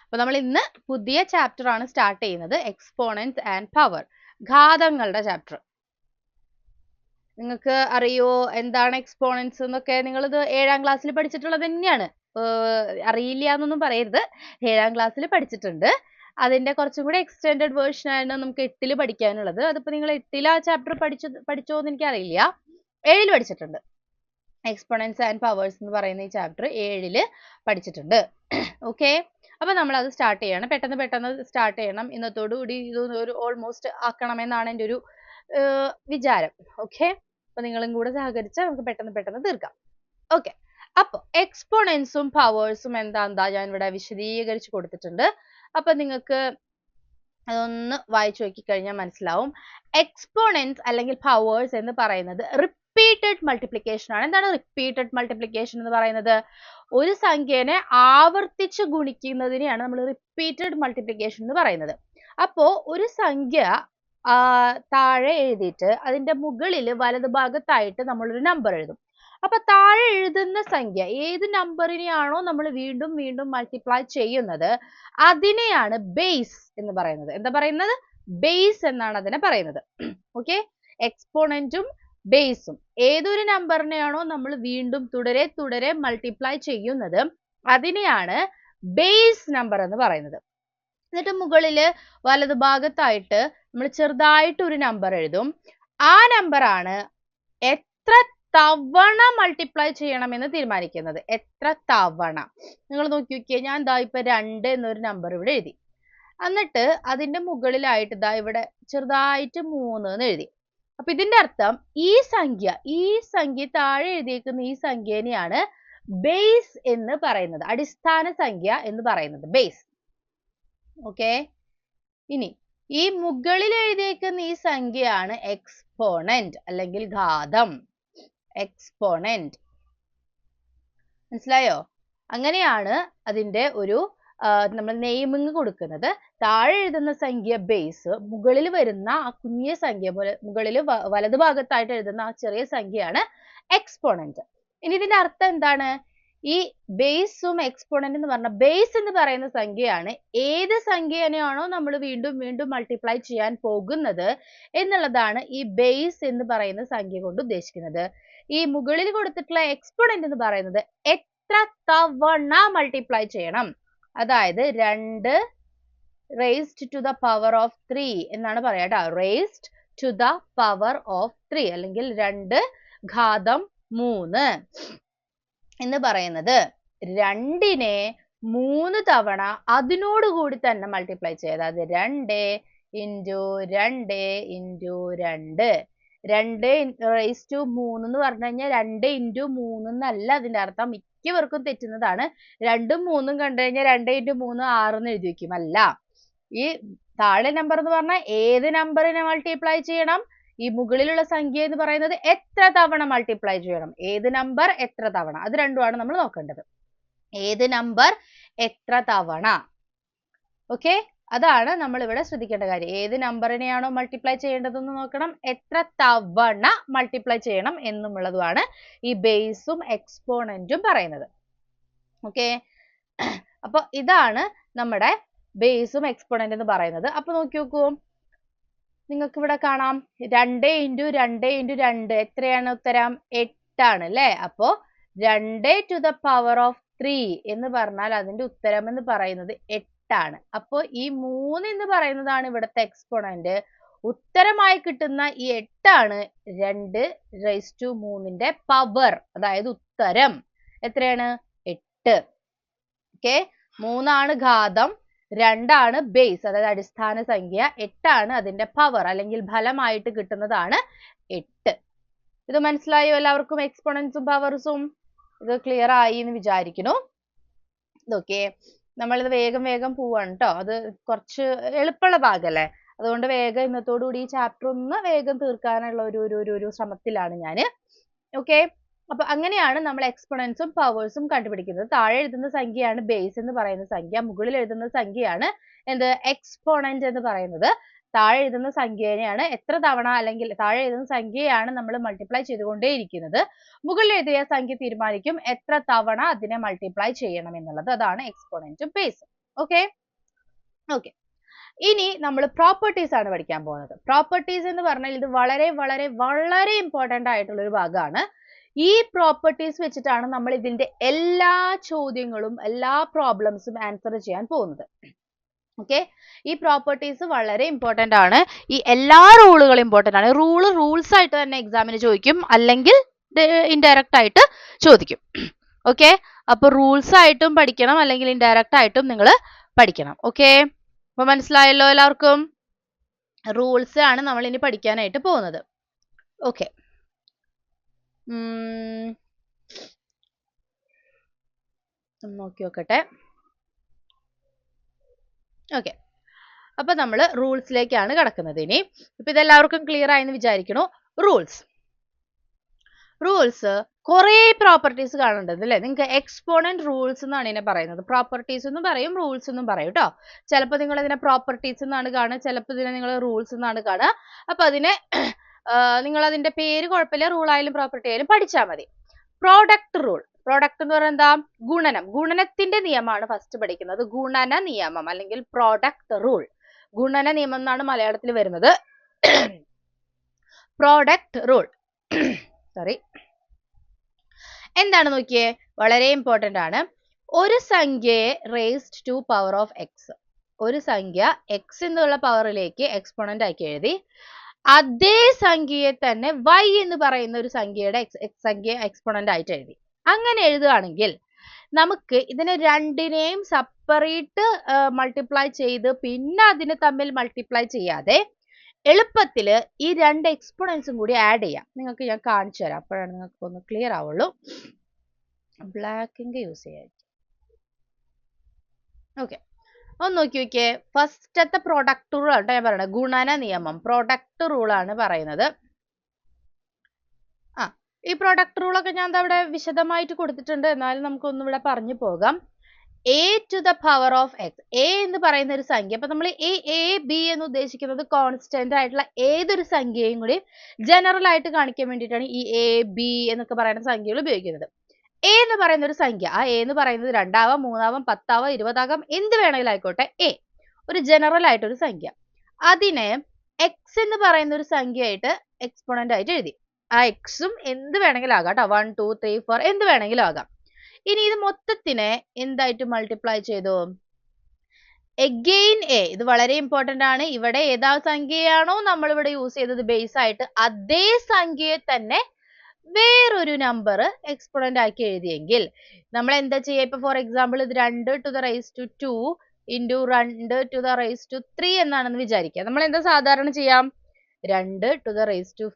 അപ്പൊ നമ്മൾ ഇന്ന് പുതിയ ചാപ്റ്റർ ആണ് സ്റ്റാർട്ട് ചെയ്യുന്നത്, എക്സ്പോണൻസ് ആൻഡ് പവർ, ഘാതങ്ങളുടെ ചാപ്റ്റർ. നിങ്ങൾക്ക് അറിയോ എന്താണ് എക്സ്പോണൻസ് എന്നൊക്കെ? നിങ്ങളിത് 7ാം ക്ലാസ്സിൽ പഠിച്ചിട്ടുള്ളത് തന്നെയാണ്. അറിയില്ല എന്നൊന്നും പറയരുത്, 7ാം ക്ലാസ്സിൽ പഠിച്ചിട്ടുണ്ട്. അതിന്റെ കുറച്ചും കൂടെ എക്സ്റ്റെൻഡഡ് വേർഷൻ ആണ് നമുക്ക് 8ൽ പഠിക്കാനുള്ളത്. അതിപ്പോ നിങ്ങൾ 8ൽ ആ ചാപ്റ്റർ പഠിച്ചോ എന്ന് എനിക്ക് അറിയില്ല. 7ൽ പഠിച്ചിട്ടുണ്ട്. എക്സ്പോണൻസ് ആൻഡ് പവേഴ്സ് എന്ന് പറയുന്ന ഈ ചാപ്റ്റർ 7ൽ പഠിച്ചിട്ടുണ്ട്. ഓക്കെ, അപ്പൊ നമ്മൾ അത് സ്റ്റാർട്ട് ചെയ്യണം. പെട്ടെന്ന് സ്റ്റാർട്ട് ചെയ്യണം. ഇന്നത്തോടുകൂടി ഇത് ഒരു ഓൾമോസ്റ്റ് ആക്കണമെന്നാണ് എൻ്റെ ഒരു വിചാരം. ഓക്കെ, അപ്പൊ നിങ്ങളും കൂടെ സഹകരിച്ചാൽ നമുക്ക് പെട്ടെന്ന് തീർക്കാം. ഓക്കെ, അപ്പൊ എക്സ്പോണൻസും പവേഴ്സും എന്താ ഞാൻ ഇവിടെ വിശദീകരിച്ച് കൊടുത്തിട്ടുണ്ട്. അപ്പൊ നിങ്ങൾക്ക് അതൊന്ന് വായിച്ചു നോക്കി കഴിഞ്ഞാൽ മനസ്സിലാവും. എക്സ്പോണൻസ് അല്ലെങ്കിൽ പവേഴ്സ് എന്ന് പറയുന്നത് റിപ്പീറ്റഡ് മൾട്ടിപ്ലിക്കേഷൻ ആണ്. എന്താണ് റിപ്പീറ്റഡ് മൾട്ടിപ്ലിക്കേഷൻ എന്ന് പറയുന്നത്? ഒരു സംഖ്യേനെ ആവർത്തിച്ച് ഗുണിക്കുന്നതിനെയാണ് നമ്മൾ റിപ്പീറ്റഡ് മൾട്ടിപ്ലിക്കേഷൻ എന്ന് പറയുന്നത്. അപ്പോ ഒരു സംഖ്യ താഴെ എഴുതിയിട്ട് അതിന്റെ മുകളിൽ വലതുഭാഗത്തായിട്ട് നമ്മളൊരു നമ്പർ എഴുതും. അപ്പൊ താഴെ എഴുതുന്ന സംഖ്യ ഏത് നമ്പറിനെയാണോ നമ്മൾ വീണ്ടും മൾട്ടിപ്ലൈ ചെയ്യുന്നത് അതിനെയാണ് ബേസ് എന്ന് പറയുന്നത്. എന്താ പറയുന്നത്? ബേസ് എന്നാണ് അതിനെ പറയുന്നത്. ഓക്കെ, എക്സ്പോണന്റും ബേസും ഏതൊരു നമ്പറിനെയാണോ നമ്മൾ വീണ്ടും തുടരെ മൾട്ടിപ്ലൈ ചെയ്യുന്നത് അതിനെയാണ് ബേസ് നമ്പർ എന്ന് പറയുന്നത്. എന്നിട്ട് മുകളില് വലതുഭാഗത്തായിട്ട് നമ്മൾ ചെറുതായിട്ട് ഒരു നമ്പർ എഴുതും. ആ നമ്പറാണ് എത്ര തവണ മൾട്ടിപ്ലൈ ചെയ്യണമെന്ന് തീരുമാനിക്കുന്നത്. എത്ര തവണ? നിങ്ങൾ നോക്കി നോക്കിയേ, ഞാൻ ദാ ഇപ്പൊ 2 എന്നൊരു നമ്പർ ഇവിടെ എഴുതി. എന്നിട്ട് അതിന്റെ മുകളിലായിട്ട് ദാ ഇവിടെ ചെറുതായിട്ട് 3 എന്ന് എഴുതി. അപ്പൊ ഇതിന്റെ അർത്ഥം ഈ സംഖ്യ താഴെ എഴുതിയേക്കുന്ന ഈ സംഖ്യേനെയാണ് ബേസ് എന്ന് പറയുന്നത്, അടിസ്ഥാന സംഖ്യ എന്ന് പറയുന്നത്, ബേസ്. ഓക്കെ, ഇനി ഈ മുകളിൽ എഴുതിയേക്കുന്ന ഈ സംഖ്യയാണ് എക്സ്പോണന്റ് അല്ലെങ്കിൽ ഘാതം. എക്സ്പോണന്റ് മനസ്സിലായോ? അങ്ങനെയാണ് അതിന്റെ ഒരു നമ്മൾ നെയിമിങ് കൊടുക്കുന്നത്. താഴെ എഴുതുന്ന സംഖ്യ ബേസ്, മുകളിൽ വരുന്ന ആ കുഞ്ഞിയ സംഖ്യ മുകളിൽ വലതുഭാഗത്തായിട്ട് എഴുതുന്ന ആ ചെറിയ സംഖ്യയാണ് എക്സ്പോണന്റ്. ഇനി ഇതിന്റെ അർത്ഥം എന്താണ്? ഈ ബേസും എക്സ്പോണന്റ് എന്ന് പറഞ്ഞ ബേസ് എന്ന് പറയുന്ന സംഖ്യയാണ് ഏത് സംഖ്യയാണോ നമ്മൾ വീണ്ടും മൾട്ടിപ്ലൈ ചെയ്യാൻ പോകുന്നത് എന്നുള്ളതാണ് ഈ ബേസ് എന്ന് പറയുന്ന സംഖ്യ കൊണ്ട് ഉദ്ദേശിക്കുന്നത്. ഈ മുകളിൽ കൊടുത്തിട്ടുള്ള എക്സ്പോണന്റ് എന്ന് പറയുന്നത് എത്ര തവണ മൾട്ടിപ്ലൈ ചെയ്യണം, അതായത് 2 raised to the power of 3 എന്നാണ് പറയാ. raised to the power of 3 അല്ലെങ്കിൽ 2 ഘാതം 3 എന്ന് പറയുന്നത് 2നെ 3 തവണ അതിനോടുകൂടി തന്നെ മൾട്ടിപ്ലൈ ചെയ്യുക. അതായത് 2 into 2 into 2. 2 raised to 3 എന്ന് പറഞ്ഞു കഴിഞ്ഞാൽ 2 into 3 എന്നല്ല അതിന്റെ അർത്ഥം. മിക്കവർക്കും തെറ്റുന്നതാണ്. 2ഉം 3ഉം കണ്ടു കഴിഞ്ഞാൽ 2 into 3 6 എന്ന് എഴുതി വെക്കും. അല്ല, ഈ താഴെ നമ്പർ എന്ന് പറഞ്ഞാൽ ഏത് നമ്പറിനെ മൾട്ടിപ്ലൈ ചെയ്യണം, ഈ മുകളിലുള്ള സംഖ്യ എന്ന് പറയുന്നത് എത്ര തവണ മൾട്ടിപ്ലൈ ചെയ്യണം, ഏത് നമ്പർ എത്ര തവണ, അത് രണ്ടുമാണ് നമ്മൾ നോക്കേണ്ടത്. ഏത് നമ്പർ എത്ര തവണ. ഓക്കെ, അതാണ് നമ്മൾ ഇവിടെ ശ്രദ്ധിക്കേണ്ട കാര്യം. ഏത് നമ്പറിനെയാണോ മൾട്ടിപ്ലൈ ചെയ്യേണ്ടതെന്ന് നോക്കണം, എത്ര തവണ മൾട്ടിപ്ലൈ ചെയ്യണം എന്നുള്ളതുമാണ് ഈ ബേസും എക്സ്പോണന്റും പറയുന്നത്. ഓക്കെ, അപ്പൊ ഇതാണ് നമ്മുടെ ബേസും എക്സ്പോണന്റ് എന്ന് പറയുന്നത്. അപ്പൊ നോക്കി നോക്കൂ, നിങ്ങൾക്ക് ഇവിടെ കാണാം 2 into 2 into 2 എത്രയാണ് ഉത്തരം? 8 ആണ് അല്ലേ? അപ്പോ 2 to the power of 3 എന്ന് പറഞ്ഞാൽ അതിന്റെ ഉത്തരം എന്ന് പറയുന്നത് 8 ആണ്. അപ്പോ ഈ 3 എന്ന് പറയുന്നതാണ് ഇവിടുത്തെ എക്സ്പോണന്റ്. ഉത്തരമായി കിട്ടുന്ന ഈ 8 ആണ് 2 raised to 3ന്റെ പവർ, അതായത് ഉത്തരം എത്രയാണ്? 8. ഓക്കെ, 3 ആണ് ഘാതം, 2 ആണ് ബേസ് അതായത് അടിസ്ഥാന സംഖ്യ, 8 ആണ് അതിന്റെ പവർ അല്ലെങ്കിൽ ഫലമായിട്ട് കിട്ടുന്നതാണ് 8. ഇത് മനസ്സിലായോ എല്ലാവർക്കും? എക്സ്പോണൻസും പവേഴ്സും ഇത് ക്ലിയർ ആയി എന്ന് വിചാരിക്കുന്നു. ഓക്കെ, നമ്മളിത് വേഗം പോവാണ് കേട്ടോ. അത് കുറച്ച് എളുപ്പമുള്ള ഭാഗമല്ലേ, അതുകൊണ്ട് വേഗം ഇന്നത്തോടുകൂടി ഈ ചാപ്റ്റർ ഒന്ന് വേഗം തീർക്കാനുള്ള ഒരു ശ്രമത്തിലാണ് ഞാൻ. ഓക്കെ, അപ്പൊ അങ്ങനെയാണ് നമ്മൾ എക്സ്പോണൻസും പവേഴ്സും കണ്ടുപിടിക്കുന്നത്. താഴെ എഴുതുന്ന സംഖ്യയാണ് ബേസ് എന്ന് പറയുന്ന സംഖ്യ, മുകളിൽ എഴുതുന്ന സംഖ്യയാണ് എന്ത്? എക്സ്പോണന്റ് എന്ന് പറയുന്നത്. താഴെ എഴുതുന്ന സംഖ്യയാണ് എത്ര തവണ, അല്ലെങ്കിൽ താഴെ എഴുതുന്ന സംഖ്യയാണ് നമ്മൾ മൾട്ടിപ്ലൈ ചെയ്തുകൊണ്ടേയിരിക്കുന്നത്. മുകളിൽ എഴുതിയ സംഖ്യ തീരുമാനിക്കും എത്ര തവണ അതിനെ മൾട്ടിപ്ലൈ ചെയ്യണം എന്നുള്ളത്. അതാണ് എക്സ്പോണന്റും ബേസും. Okay okay. ഇനി നമ്മൾ പ്രോപ്പർട്ടീസ് ആണ് പഠിക്കാൻ പോകുന്നത്. പ്രോപ്പർട്ടീസ് എന്ന് പറഞ്ഞാൽ ഇത് വളരെ വളരെ വളരെ ഇമ്പോർട്ടന്റ് ആയിട്ടുള്ള ഒരു ഭാഗമാണ്. ഈ പ്രോപ്പർട്ടീസ് വെച്ചിട്ടാണ് നമ്മൾ ഇതിന്റെ എല്ലാ ചോദ്യങ്ങളും എല്ലാ പ്രോബ്ലംസും ആൻസർ ചെയ്യാൻ പോകുന്നത്. ഓക്കെ, ഈ പ്രോപ്പർട്ടീസ് വളരെ ഇമ്പോർട്ടന്റ് ആണ്. ഈ എല്ലാ റൂളുകളും ഇമ്പോർട്ടന്റ് ആണ്. റൂൾസ് ആയിട്ട് തന്നെ എക്സാമിന് ചോദിക്കും, അല്ലെങ്കിൽ ഇൻഡയറക്റ്റ് ആയിട്ട് ചോദിക്കും. ഓക്കെ, അപ്പൊ റൂൾസ് ആയിട്ടും പഠിക്കണം, അല്ലെങ്കിൽ ഇൻഡയറക്റ്റ് ആയിട്ടും നിങ്ങൾ പഠിക്കണം. ഓക്കെ, അപ്പൊ മനസ്സിലായല്ലോ എല്ലാവർക്കും? റൂൾസ് ആണ് നമ്മൾ ഇനി പഠിക്കാനായിട്ട് പോകുന്നത്. ഓക്കെ, നോക്കി നോക്കട്ടെ. ഓക്കെ, അപ്പൊ നമ്മൾ റൂൾസിലേക്കാണ് കടക്കുന്നത് ഇനി. ഇപ്പൊ ഇതെല്ലാവർക്കും ക്ലിയർ ആയെന്ന് വിചാരിക്കണു. റൂൾസ് കുറേ പ്രോപ്പർട്ടീസ് കാണേണ്ടത് അല്ലേ? നിങ്ങൾക്ക് എക്സ്പോണന്റ് റൂൾസ് എന്നാണ് ഇതിനെ പറയുന്നത്. പ്രോപ്പർട്ടീസ് എന്നും പറയും, റൂൾസ് എന്നും പറയും കേട്ടോ. ചിലപ്പോൾ നിങ്ങൾ ഇതിനെ പ്രോപ്പർട്ടീസ് എന്നാണ് കാണുക, ചിലപ്പോൾ ഇതിനെ നിങ്ങൾ റൂൾസ് എന്നാണ് കാണുക. അപ്പൊ അതിനെ നിങ്ങൾ അതിന്റെ പേര് കുഴപ്പമില്ല, റൂൾ ആയാലും പ്രോപ്പർട്ടി ആയാലും പഠിച്ചാൽ മതി. Product rule. പ്രോഡക്റ്റ് എന്ന് പറയുന്നത് എന്താ? ഗുണനം. ഗുണനത്തിന്റെ നിയമമാണ് ഫസ്റ്റ് പഠിക്കുന്നത്. ഗുണന നിയമം അല്ലെങ്കിൽ പ്രോഡക്റ്റ് റൂൾ. ഗുണന നിയമം എന്നാണ് മലയാളത്തിൽ വരുന്നത്. പ്രോഡക്റ്റ് റൂൾ സോറി, എന്താണ് നോക്കിയേ, വളരെ ഇമ്പോർട്ടന്റ് ആണ്. ഒരു സംഖ്യയെ raised to power of X, ഒരു സംഖ്യ എക്സ് എന്നുള്ള പവറിലേക്ക് എക്സ്പോണന്റ് ആക്കി എഴുതി. അതേ സംഖ്യയെ തന്നെ y എന്ന് പറയുന്ന ഒരു സംഖ്യയുടെ സംഖ്യ എക്സ്പോണന്റ് ആയിട്ട് എഴുതി. അങ്ങനെ എഴുതുകയാണെങ്കിൽ നമുക്ക് ഇതിനെ രണ്ടിനെയും സെപ്പറേറ്റ് മൾട്ടിപ്ലൈ ചെയ്ത് പിന്നെ അതിനെ തമ്മിൽ മൾട്ടിപ്ലൈ ചെയ്യാതെ എളുപ്പത്തിൽ ഈ രണ്ട് എക്സ്പോണൻസും കൂടി ആഡ് ചെയ്യാം. നിങ്ങൾക്ക് ഞാൻ കാണിച്ചു തരാം, അപ്പോഴാണ് നിങ്ങൾക്ക് ഒന്ന് ക്ലിയർ ആവുള്ളൂ. ബ്ലാക്ക് ഇങ്ക് യൂസ് ചെയ്യാം. ഓക്കെ, ഒന്ന് നോക്കി നോക്കിയേ. ഫസ്റ്റത്തെ പ്രോഡക്റ്റ് റൂൾ ആണ് ഞാൻ പറയുന്നത്, ഗുണന നിയമം. പ്രോഡക്റ്റ് റൂൾ ആണ് പറയുന്നത്. ഈ പ്രോഡക്റ്റ് റൂളൊക്കെ ഞാൻ അവിടെ വിശദമായിട്ട് കൊടുത്തിട്ടുണ്ട്, എന്നാലും നമുക്കൊന്നും ഇവിടെ പറഞ്ഞു പോകാം. a to the power of x, a എന്ന് പറയുന്ന ഒരു സംഖ്യ. അപ്പൊ നമ്മൾ a b എന്ന് ഉദ്ദേശിക്കുന്നത് കോൺസ്റ്റന്റ് ആയിട്ടുള്ള ഏതൊരു സംഖ്യയും കൂടി ജനറൽ ആയിട്ട് കാണിക്കാൻ വേണ്ടിയിട്ടാണ് ഈ a b എന്നൊക്കെ പറയുന്ന സംഖ്യകൾ ഉപയോഗിക്കുന്നത്. a എന്ന് പറയുന്ന ഒരു സംഖ്യ, ആ a എന്ന് പറയുന്നത് 2 ആവാം, 3 ആവാം, 10 ആവാം, 20 ആകാം, എന്ത് വേണമെങ്കിലും ആയിക്കോട്ടെ, a ഒരു ജനറൽ ആയിട്ടൊരു സംഖ്യ. അതിനെ x എന്ന് പറയുന്ന ഒരു സംഖ്യയായിട്ട് എക്സ്പോണന്റ് ആയിട്ട് എഴുതി. ആ എക്സും എന്ത് വേണമെങ്കിലും ആകാം കേട്ടോ, 1 2 3 4 എന്ത് വേണമെങ്കിലും ആകാം. ഇനി ഇത് മൊത്തത്തിനെ എന്തായിട്ട് മൾട്ടിപ്ലൈ ചെയ്തു? അഗെയിൻ a, ഇത് വളരെ ഇമ്പോർട്ടന്റ് ആണ്. ഇവിടെ ഏതാ സംഖ്യയാണോ നമ്മൾ ഇവിടെ യൂസ് ചെയ്തത് ബേസ് ആയിട്ട്, അതേ സംഖ്യയെ തന്നെ വേറൊരു നമ്പർ എക്സ്പോണന്റ് ആക്കി എഴുതിയെങ്കിൽ നമ്മൾ എന്താ ചെയ്യുക? ഇപ്പൊ ഫോർ എക്സാമ്പിൾ ഇത് 2 to the raised to 2 into 2 to the raised to 3 എന്നാണെന്ന് വിചാരിക്കുക. നമ്മൾ എന്താ സാധാരണ ചെയ്യാം? 2 to the raised to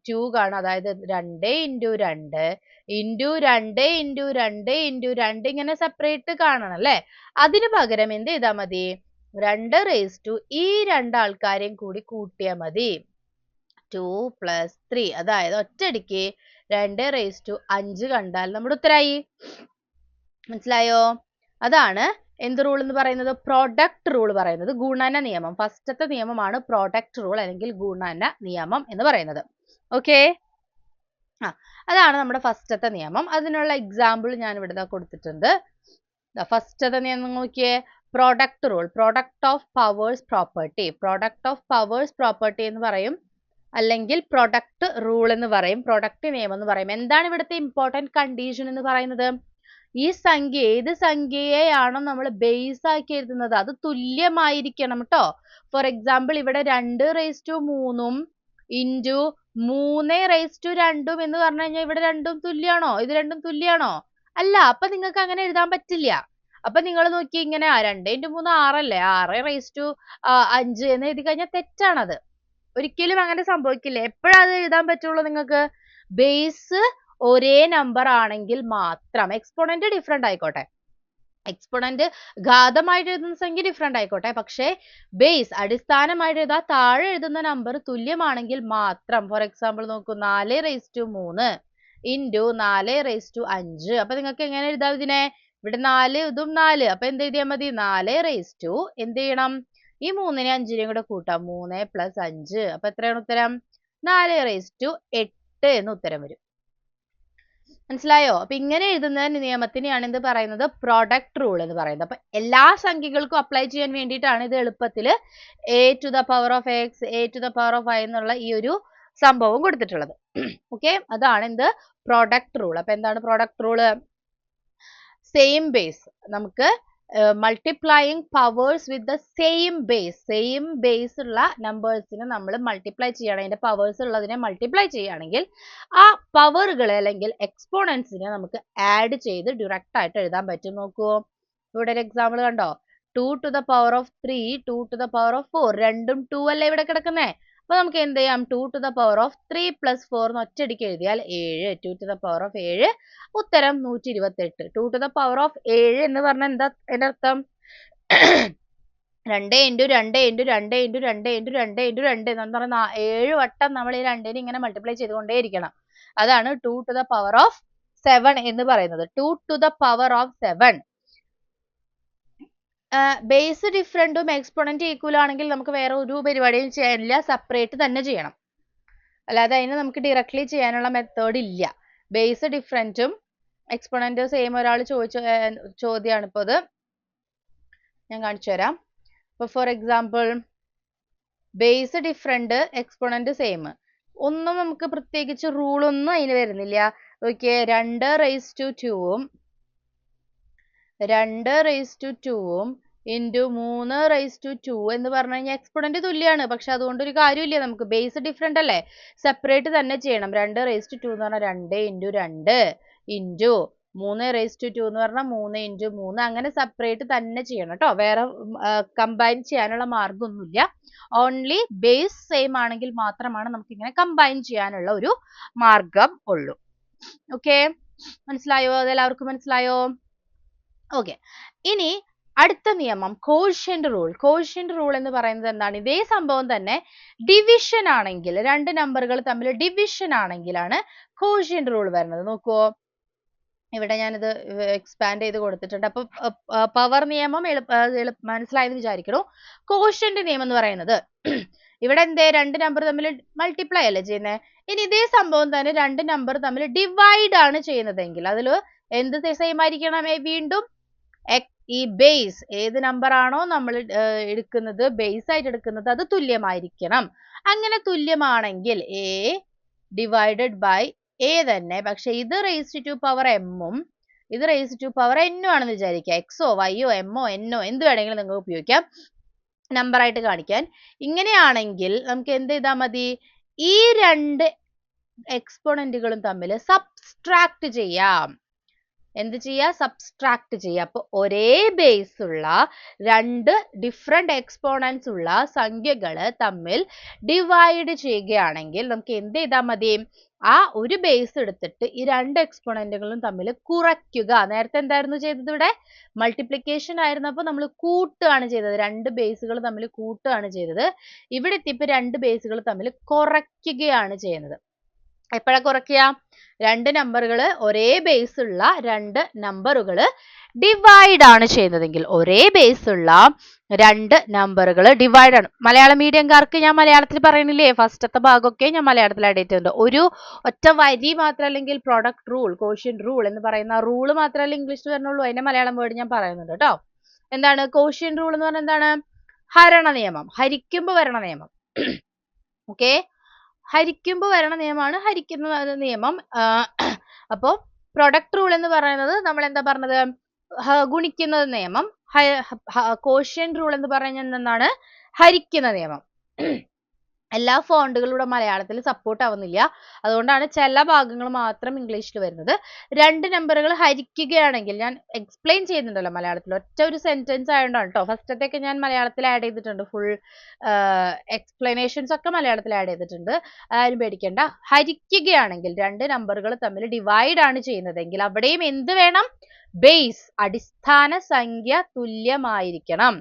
2 കാണാം, അതായത് 2 into 2 into 2 into 2 into 2 ഇങ്ങനെ സെപ്പറേറ്റ് കാണണം അല്ലേ? അതിന് പകരം എന്ത് ചെയ്താൽ മതി? 2 raised to ഈ രണ്ടാൾക്കാരെയും കൂടി കൂട്ടിയാൽ മതി. 2 plus 3, അതായത് ഒറ്റയടിക്ക് 2 raised to 5 കണ്ടാൽ നമ്മുടെ ഉത്തരായി. മനസ്സിലായോ? അതാണ് എന്ത് റൂൾ എന്ന് പറയുന്നത്? പ്രോഡക്റ്റ് റൂൾ പറയുന്നത്. ഗുണന നിയമം. ഫസ്റ്റത്തെ നിയമമാണ് പ്രോഡക്റ്റ് റൂൾ അല്ലെങ്കിൽ ഗുണന നിയമം എന്ന് പറയുന്നത്. ഓക്കെ, അതാണ് നമ്മുടെ ഫസ്റ്റത്തെ നിയമം. അതിനുള്ള എക്സാമ്പിൾ ഞാൻ ഇവിടെ കൊടുത്തിട്ടുണ്ട്. ഫസ്റ്റത്തെ നിയമം നോക്കിയേ, product rule. Product of powers property. Product of powers property എന്ന് പറയും, അല്ലെങ്കിൽ പ്രൊഡക്റ്റ് റൂൾ എന്ന് പറയും, പ്രൊഡക്റ്റ് നിയമം എന്ന് പറയും. എന്താണ് ഇവിടുത്തെ ഇമ്പോർട്ടന്റ് കണ്ടീഷൻ എന്ന് പറയുന്നത്? ഈ സംഖ്യ ഏത് സംഖ്യയെയാണോ നമ്മൾ ബേസ് ആക്കി എഴുതുന്നത് അത് തുല്യമായിരിക്കണം കേട്ടോ. ഫോർ എക്സാമ്പിൾ ഇവിടെ 2 raised to 3 into 3 raised to 2 എന്ന് പറഞ്ഞു കഴിഞ്ഞാൽ ഇവിടെ രണ്ടും തുല്യാണോ? ഇത് രണ്ടും തുല്യാണോ? അല്ല. അപ്പൊ നിങ്ങൾക്ക് അങ്ങനെ എഴുതാൻ പറ്റില്ല. അപ്പൊ നിങ്ങൾ നോക്കി ഇങ്ങനെ 2 into 3 6 അല്ലേ, 6 raised to 5 എന്ന് എഴുതി കഴിഞ്ഞാൽ തെറ്റാണത്. ഒരിക്കലും അങ്ങനെ സംഭവിക്കില്ല. എപ്പോഴാ അത് എഴുതാൻ പറ്റുള്ളൂ നിങ്ങൾക്ക്? ബേസ് ഒരേ നമ്പർ ആണെങ്കിൽ മാത്രം. എക്സ്പോണന്റ് ഡിഫറെന്റ് ആയിക്കോട്ടെ, എക്സ്പോണന്റ് ഘാതമായിട്ട് എഴുതുന്ന സംഖ്യ ഡിഫറെന്റ് ആയിക്കോട്ടെ, പക്ഷേ ബേസ് അടിസ്ഥാനമായിട്ട് എഴുതാ താഴെ എഴുതുന്ന നമ്പർ തുല്യമാണെങ്കിൽ മാത്രം. ഫോർ എക്സാമ്പിൾ നോക്കൂ, 4 raised to 3 into 4 raised to 5. അപ്പൊ നിങ്ങൾക്ക് എങ്ങനെ എഴുതാം ഇതിനെ? ഇവിടെ 4 ഇതും 4, അപ്പൊ എന്ത് എഴുതിയാൽ മതി? 4 raised to എന്ത് ചെയ്യണം? ഈ 3നെ 5നെയും കൂടെ കൂട്ടാം, 3 plus 5. അപ്പൊ എത്രയാണ് ഉത്തരം? 4 raised to 8 എന്ന് ഉത്തരം വരും. മനസ്സിലായോ? അപ്പൊ ഇങ്ങനെ എഴുതുന്ന നിയമത്തിനെയാണ് എന്ത് പറയുന്നത്? പ്രോഡക്റ്റ് റൂൾ എന്ന് പറയുന്നത്. അപ്പൊ എല്ലാ സംഖ്യകൾക്കും അപ്ലൈ ചെയ്യാൻ വേണ്ടിയിട്ടാണ് ഇത് എളുപ്പത്തിൽ a to the power of x, a to the power of y എന്നുള്ള ഈ ഒരു സംഭവം കൊടുത്തിട്ടുള്ളത്. ഓക്കെ, അതാണ് എന്ത്? Product rule. അപ്പൊ എന്താണ് പ്രോഡക്റ്റ് റൂള്? സെയിം ബേസ്, നമുക്ക് multiplying powers with the same base ഉള്ള നമ്പേഴ്സിനെ നമ്മൾ മൾട്ടിപ്ലൈ ചെയ്യണം. അതിന്റെ പവേഴ്സ് ഉള്ളതിനെ മൾട്ടിപ്ലൈ ചെയ്യുകയാണെങ്കിൽ ആ പവറുകളെ അല്ലെങ്കിൽ എക്സ്പോണൻസിനെ നമുക്ക് ആഡ് ചെയ്ത് ഡയറക്റ്റ് ആയിട്ട് എഴുതാൻ പറ്റും. നോക്കൂ, ഇവിടെ ഒരു എക്സാമ്പിൾ കണ്ടോ? 2 to the power of 3, 2 to the power of 4, രണ്ടും 2 അല്ലേ ഇവിടെ കിടക്കുന്നേ? അപ്പൊ നമുക്ക് എന്ത് ചെയ്യാം? 2 to the power of 3 plus 4 എന്ന് ഒറ്റയടിക്ക് എഴുതിയാൽ 7. 2 to the power of 7, ഉത്തരം 128. 2 to the power of 7 എന്ന് പറഞ്ഞാൽ എന്താ അതിന്റെ അർത്ഥം? 2 into 2 into 2 into 2 into 2 into 2 എന്ന് പറഞ്ഞാൽ 7 വട്ടം നമ്മൾ ഈ രണ്ടിനെ ഇങ്ങനെ മൾട്ടിപ്ലൈ ചെയ്തുകൊണ്ടേയിരിക്കണം. അതാണ് 2 to the power of 7 എന്ന് പറയുന്നത്. 2 to the power of 7. Base ഡിഫറൻറ്റും എക്സ്പോണന്റ് ഈക്വൽ ആണെങ്കിൽ നമുക്ക് വേറെ ഒരു പരിപാടിയും ചെയ്യാനില്ല, സെപ്പറേറ്റ് തന്നെ ചെയ്യണം. അല്ലാതെ അതിന് നമുക്ക് ഡയറക്ട്ലി ചെയ്യാനുള്ള മെത്തേഡ് ഇല്ല. ബേസ് ഡിഫറൻറ്റും എക്സ്പോണന്റ് സെയിം ഒരാൾ ചോദിച്ച ചോദ്യമാണ് ഇപ്പോൾ ഇത്. ഞാൻ കാണിച്ചു തരാം. ഇപ്പോൾ for example base different, exponent same, ഒന്നും നമുക്ക് പ്രത്യേകിച്ച് റൂളൊന്നും അതിന് വരുന്നില്ല. ഓക്കെ, 2 raised to 2ഉം 2 raised to 2ഉം ഇൻറ്റു 3 raised to 2 എന്ന് പറഞ്ഞു കഴിഞ്ഞാൽ എക്സ്പോണന്റ് തുല്യമാണ്. പക്ഷെ അതുകൊണ്ട് ഒരു കാര്യമില്ല, നമുക്ക് ബേസ് ഡിഫറെന്റ് അല്ലേ, സെപ്പറേറ്റ് തന്നെ ചെയ്യണം. 2 raised to 2 എന്ന് പറഞ്ഞാൽ 2 into 2 ഇൻറ്റു 3 raised to 2 എന്ന് പറഞ്ഞാൽ 3 into 3, അങ്ങനെ സെപ്പറേറ്റ് തന്നെ ചെയ്യണം കേട്ടോ. വേറെ കമ്പൈൻ ചെയ്യാനുള്ള മാർഗമൊന്നുമില്ല. ഓൺലി ബേസ് സെയിം ആണെങ്കിൽ മാത്രമാണ് നമുക്ക് ഇങ്ങനെ കമ്പൈൻ ചെയ്യാനുള്ള ഒരു മാർഗം ഉള്ളൂ. ഓക്കെ, മനസ്സിലായോ? അതെല്ലാവർക്കും മനസ്സിലായോ? ഓക്കെ, ഇനി അടുത്ത നിയമം കോഷ്യന്റ് റൂൾ. കോഷ്യന്റ് റൂൾ എന്ന് പറയുന്നത് എന്താണ്? ഇതേ സംഭവം തന്നെ ഡിവിഷൻ ആണെങ്കിൽ, രണ്ട് നമ്പറുകൾ തമ്മിൽ ഡിവിഷൻ ആണെങ്കിലാണ് കോഷ്യന്റ് റൂൾ വരുന്നത്. നോക്കുവോ, ഇവിടെ ഞാനിത് എക്സ്പാൻഡ് ചെയ്ത് കൊടുത്തിട്ടുണ്ട്. അപ്പൊ പവർ നിയമം മനസ്സിലായെന്ന് വിചാരിക്കണു. കോഷ്യന്റ് നിയമം എന്ന് പറയുന്നത് ഇവിടെ എന്തേ, രണ്ട് നമ്പർ തമ്മിൽ മൾട്ടിപ്ലൈ അല്ലേ ചെയ്യുന്നത്. ഇനി ഇതേ സംഭവം തന്നെ രണ്ട് നമ്പർ തമ്മിൽ ഡിവൈഡ് ആണ് ചെയ്യുന്നതെങ്കിൽ അതിൽ എന്ത് സെയിം ആയിരിക്കണം? വീണ്ടും ഈ ബേസ്, ഏത് നമ്പർ ആണോ നമ്മൾ എടുക്കുന്നത്, ബേസ് ആയിട്ട് എടുക്കുന്നത്, അത് തുല്യമായിരിക്കണം. അങ്ങനെ തുല്യമാണെങ്കിൽ എ ഡിവൈഡഡ് ബൈ എ തന്നെ. പക്ഷെ ഇത് റേസ്ഡ് ടു പവർ എമ്മും ഇത് റേസ്ഡ് ടു പവർ എന്നും ആണെന്ന് വിചാരിക്കുക. എക്സോ വൈയോ എമ്മോ എന്നോ എന്ത് വേണമെങ്കിലും നിങ്ങൾക്ക് ഉപയോഗിക്കാം നമ്പർ ആയിട്ട് കാണിക്കാൻ. ഇങ്ങനെയാണെങ്കിൽ നമുക്ക് എന്ത് ചെയ്താൽ മതി? ഈ രണ്ട് എക്സ്പോണന്റുകളും തമ്മിൽ സബ്സ്ട്രാക്ട് ചെയ്യാം. എന്ത് ചെയ്യാ? സബ്സ്ട്രാക്ട് ചെയ്യുക. അപ്പൊ ഒരേ ബേസ് ഉള്ള രണ്ട് ഡിഫറെന്റ് എക്സ്പോണൻസ് ഉള്ള സംഖ്യകള് തമ്മിൽ ഡിവൈഡ് ചെയ്യുകയാണെങ്കിൽ നമുക്ക് എന്ത് ചെയ്താൽ മതി? ആ ഒരു ബേസ് എടുത്തിട്ട് ഈ രണ്ട് എക്സ്പോണന്റുകളും തമ്മിൽ കുറയ്ക്കുക. നേരത്തെ എന്തായിരുന്നു ചെയ്തത്? ഇവിടെ മൾട്ടിപ്ലിക്കേഷൻ ആയിരുന്നപ്പോൾ നമ്മൾ കൂട്ടുകയാണ് ചെയ്തത്, രണ്ട് ബേസുകൾ തമ്മിൽ കൂട്ടുകയാണ് ചെയ്തത്. ഇവിടെ എത്തിയപ്പോൾ രണ്ട് ബേസുകൾ തമ്മിൽ കുറയ്ക്കുകയാണ് ചെയ്യുന്നത്. എപ്പോഴാ കുറയ്ക്കുക? രണ്ട് നമ്പറുകൾ ഒരേ ബേസ് ഉള്ള രണ്ട് നമ്പറുകൾ ഡിവൈഡ് ആണ് ചെയ്യുന്നതെങ്കിൽ, ഒരേ ബേസ് ഉള്ള രണ്ട് നമ്പറുകൾ ഡിവൈഡ് ആണ്. മലയാളം മീഡിയംകാർക്ക് ഞാൻ മലയാളത്തിൽ പറയണില്ലേ, ഫസ്റ്റത്തെ ഭാഗമൊക്കെ ഞാൻ മലയാളത്തിൽ ആഡ് ചെയ്തിട്ടുണ്ട്. ഒരു ഒറ്റ വരി മാത്രം, അല്ലെങ്കിൽ പ്രൊഡക്റ്റ് റൂൾ, കോഷ്യന്റ് റൂൾ എന്ന് പറയുന്ന റൂള് മാത്രമല്ല ഇംഗ്ലീഷിൽ വരണുള്ളൂ, അതിന്റെ മലയാളം വേർഡ് ഞാൻ പറയുന്നുണ്ട് കേട്ടോ. എന്താണ് കോഷ്യന്റ് റൂൾ എന്ന് പറഞ്ഞാൽ? എന്താണ്? ഹരണ നിയമം, ഹരിക്കുമ്പോൾ വരണ നിയമം. ഓക്കെ, ഹരിക്കുമ്പോൾ വരണ നിയമമാണ് ഹരിക്കുന്ന നിയമം. അപ്പോൾ പ്രൊഡക്റ്റ് റൂൾ എന്ന് പറയുന്നത് നമ്മൾ എന്താ പറഞ്ഞത്? ഗുണിക്കുന്ന നിയമം. കോഷ്യന്റ് റൂൾ എന്ന് പറയുന്നത് എന്താണ്? ഹരിക്കുന്ന നിയമം. എല്ലാ ഫോണ്ടുകളുടെ മലയാളത്തിൽ സപ്പോർട്ട് ആവുന്നില്ല, അതുകൊണ്ടാണ് ചില ഭാഗങ്ങൾ മാത്രം ഇംഗ്ലീഷിൽ വരുന്നത്. രണ്ട് നമ്പറുകൾ ഹരിക്കുകയാണെങ്കിൽ, ഞാൻ എക്സ്പ്ലെയിൻ ചെയ്യുന്നുണ്ടല്ലോ മലയാളത്തിൽ, ഒറ്റ ഒരു സെന്റൻസ് ആയതുകൊണ്ടാണ് കേട്ടോ. ഫസ്റ്റത്തേക്ക് ഞാൻ മലയാളത്തിൽ ആഡ് ചെയ്തിട്ടുണ്ട്, ഫുൾ എക്സ്പ്ലനേഷൻസ് ഒക്കെ മലയാളത്തിൽ ആഡ് ചെയ്തിട്ടുണ്ട്, ആരും പേടിക്കേണ്ട. ഹരിക്കുകയാണെങ്കിൽ, രണ്ട് നമ്പറുകൾ തമ്മിൽ ഡിവൈഡ് ആണ് ചെയ്യുന്നതെങ്കിൽ അവിടെയും എന്ത് വേണം? ബേസ്, അടിസ്ഥാന സംഖ്യ തുല്യമായിരിക്കണം.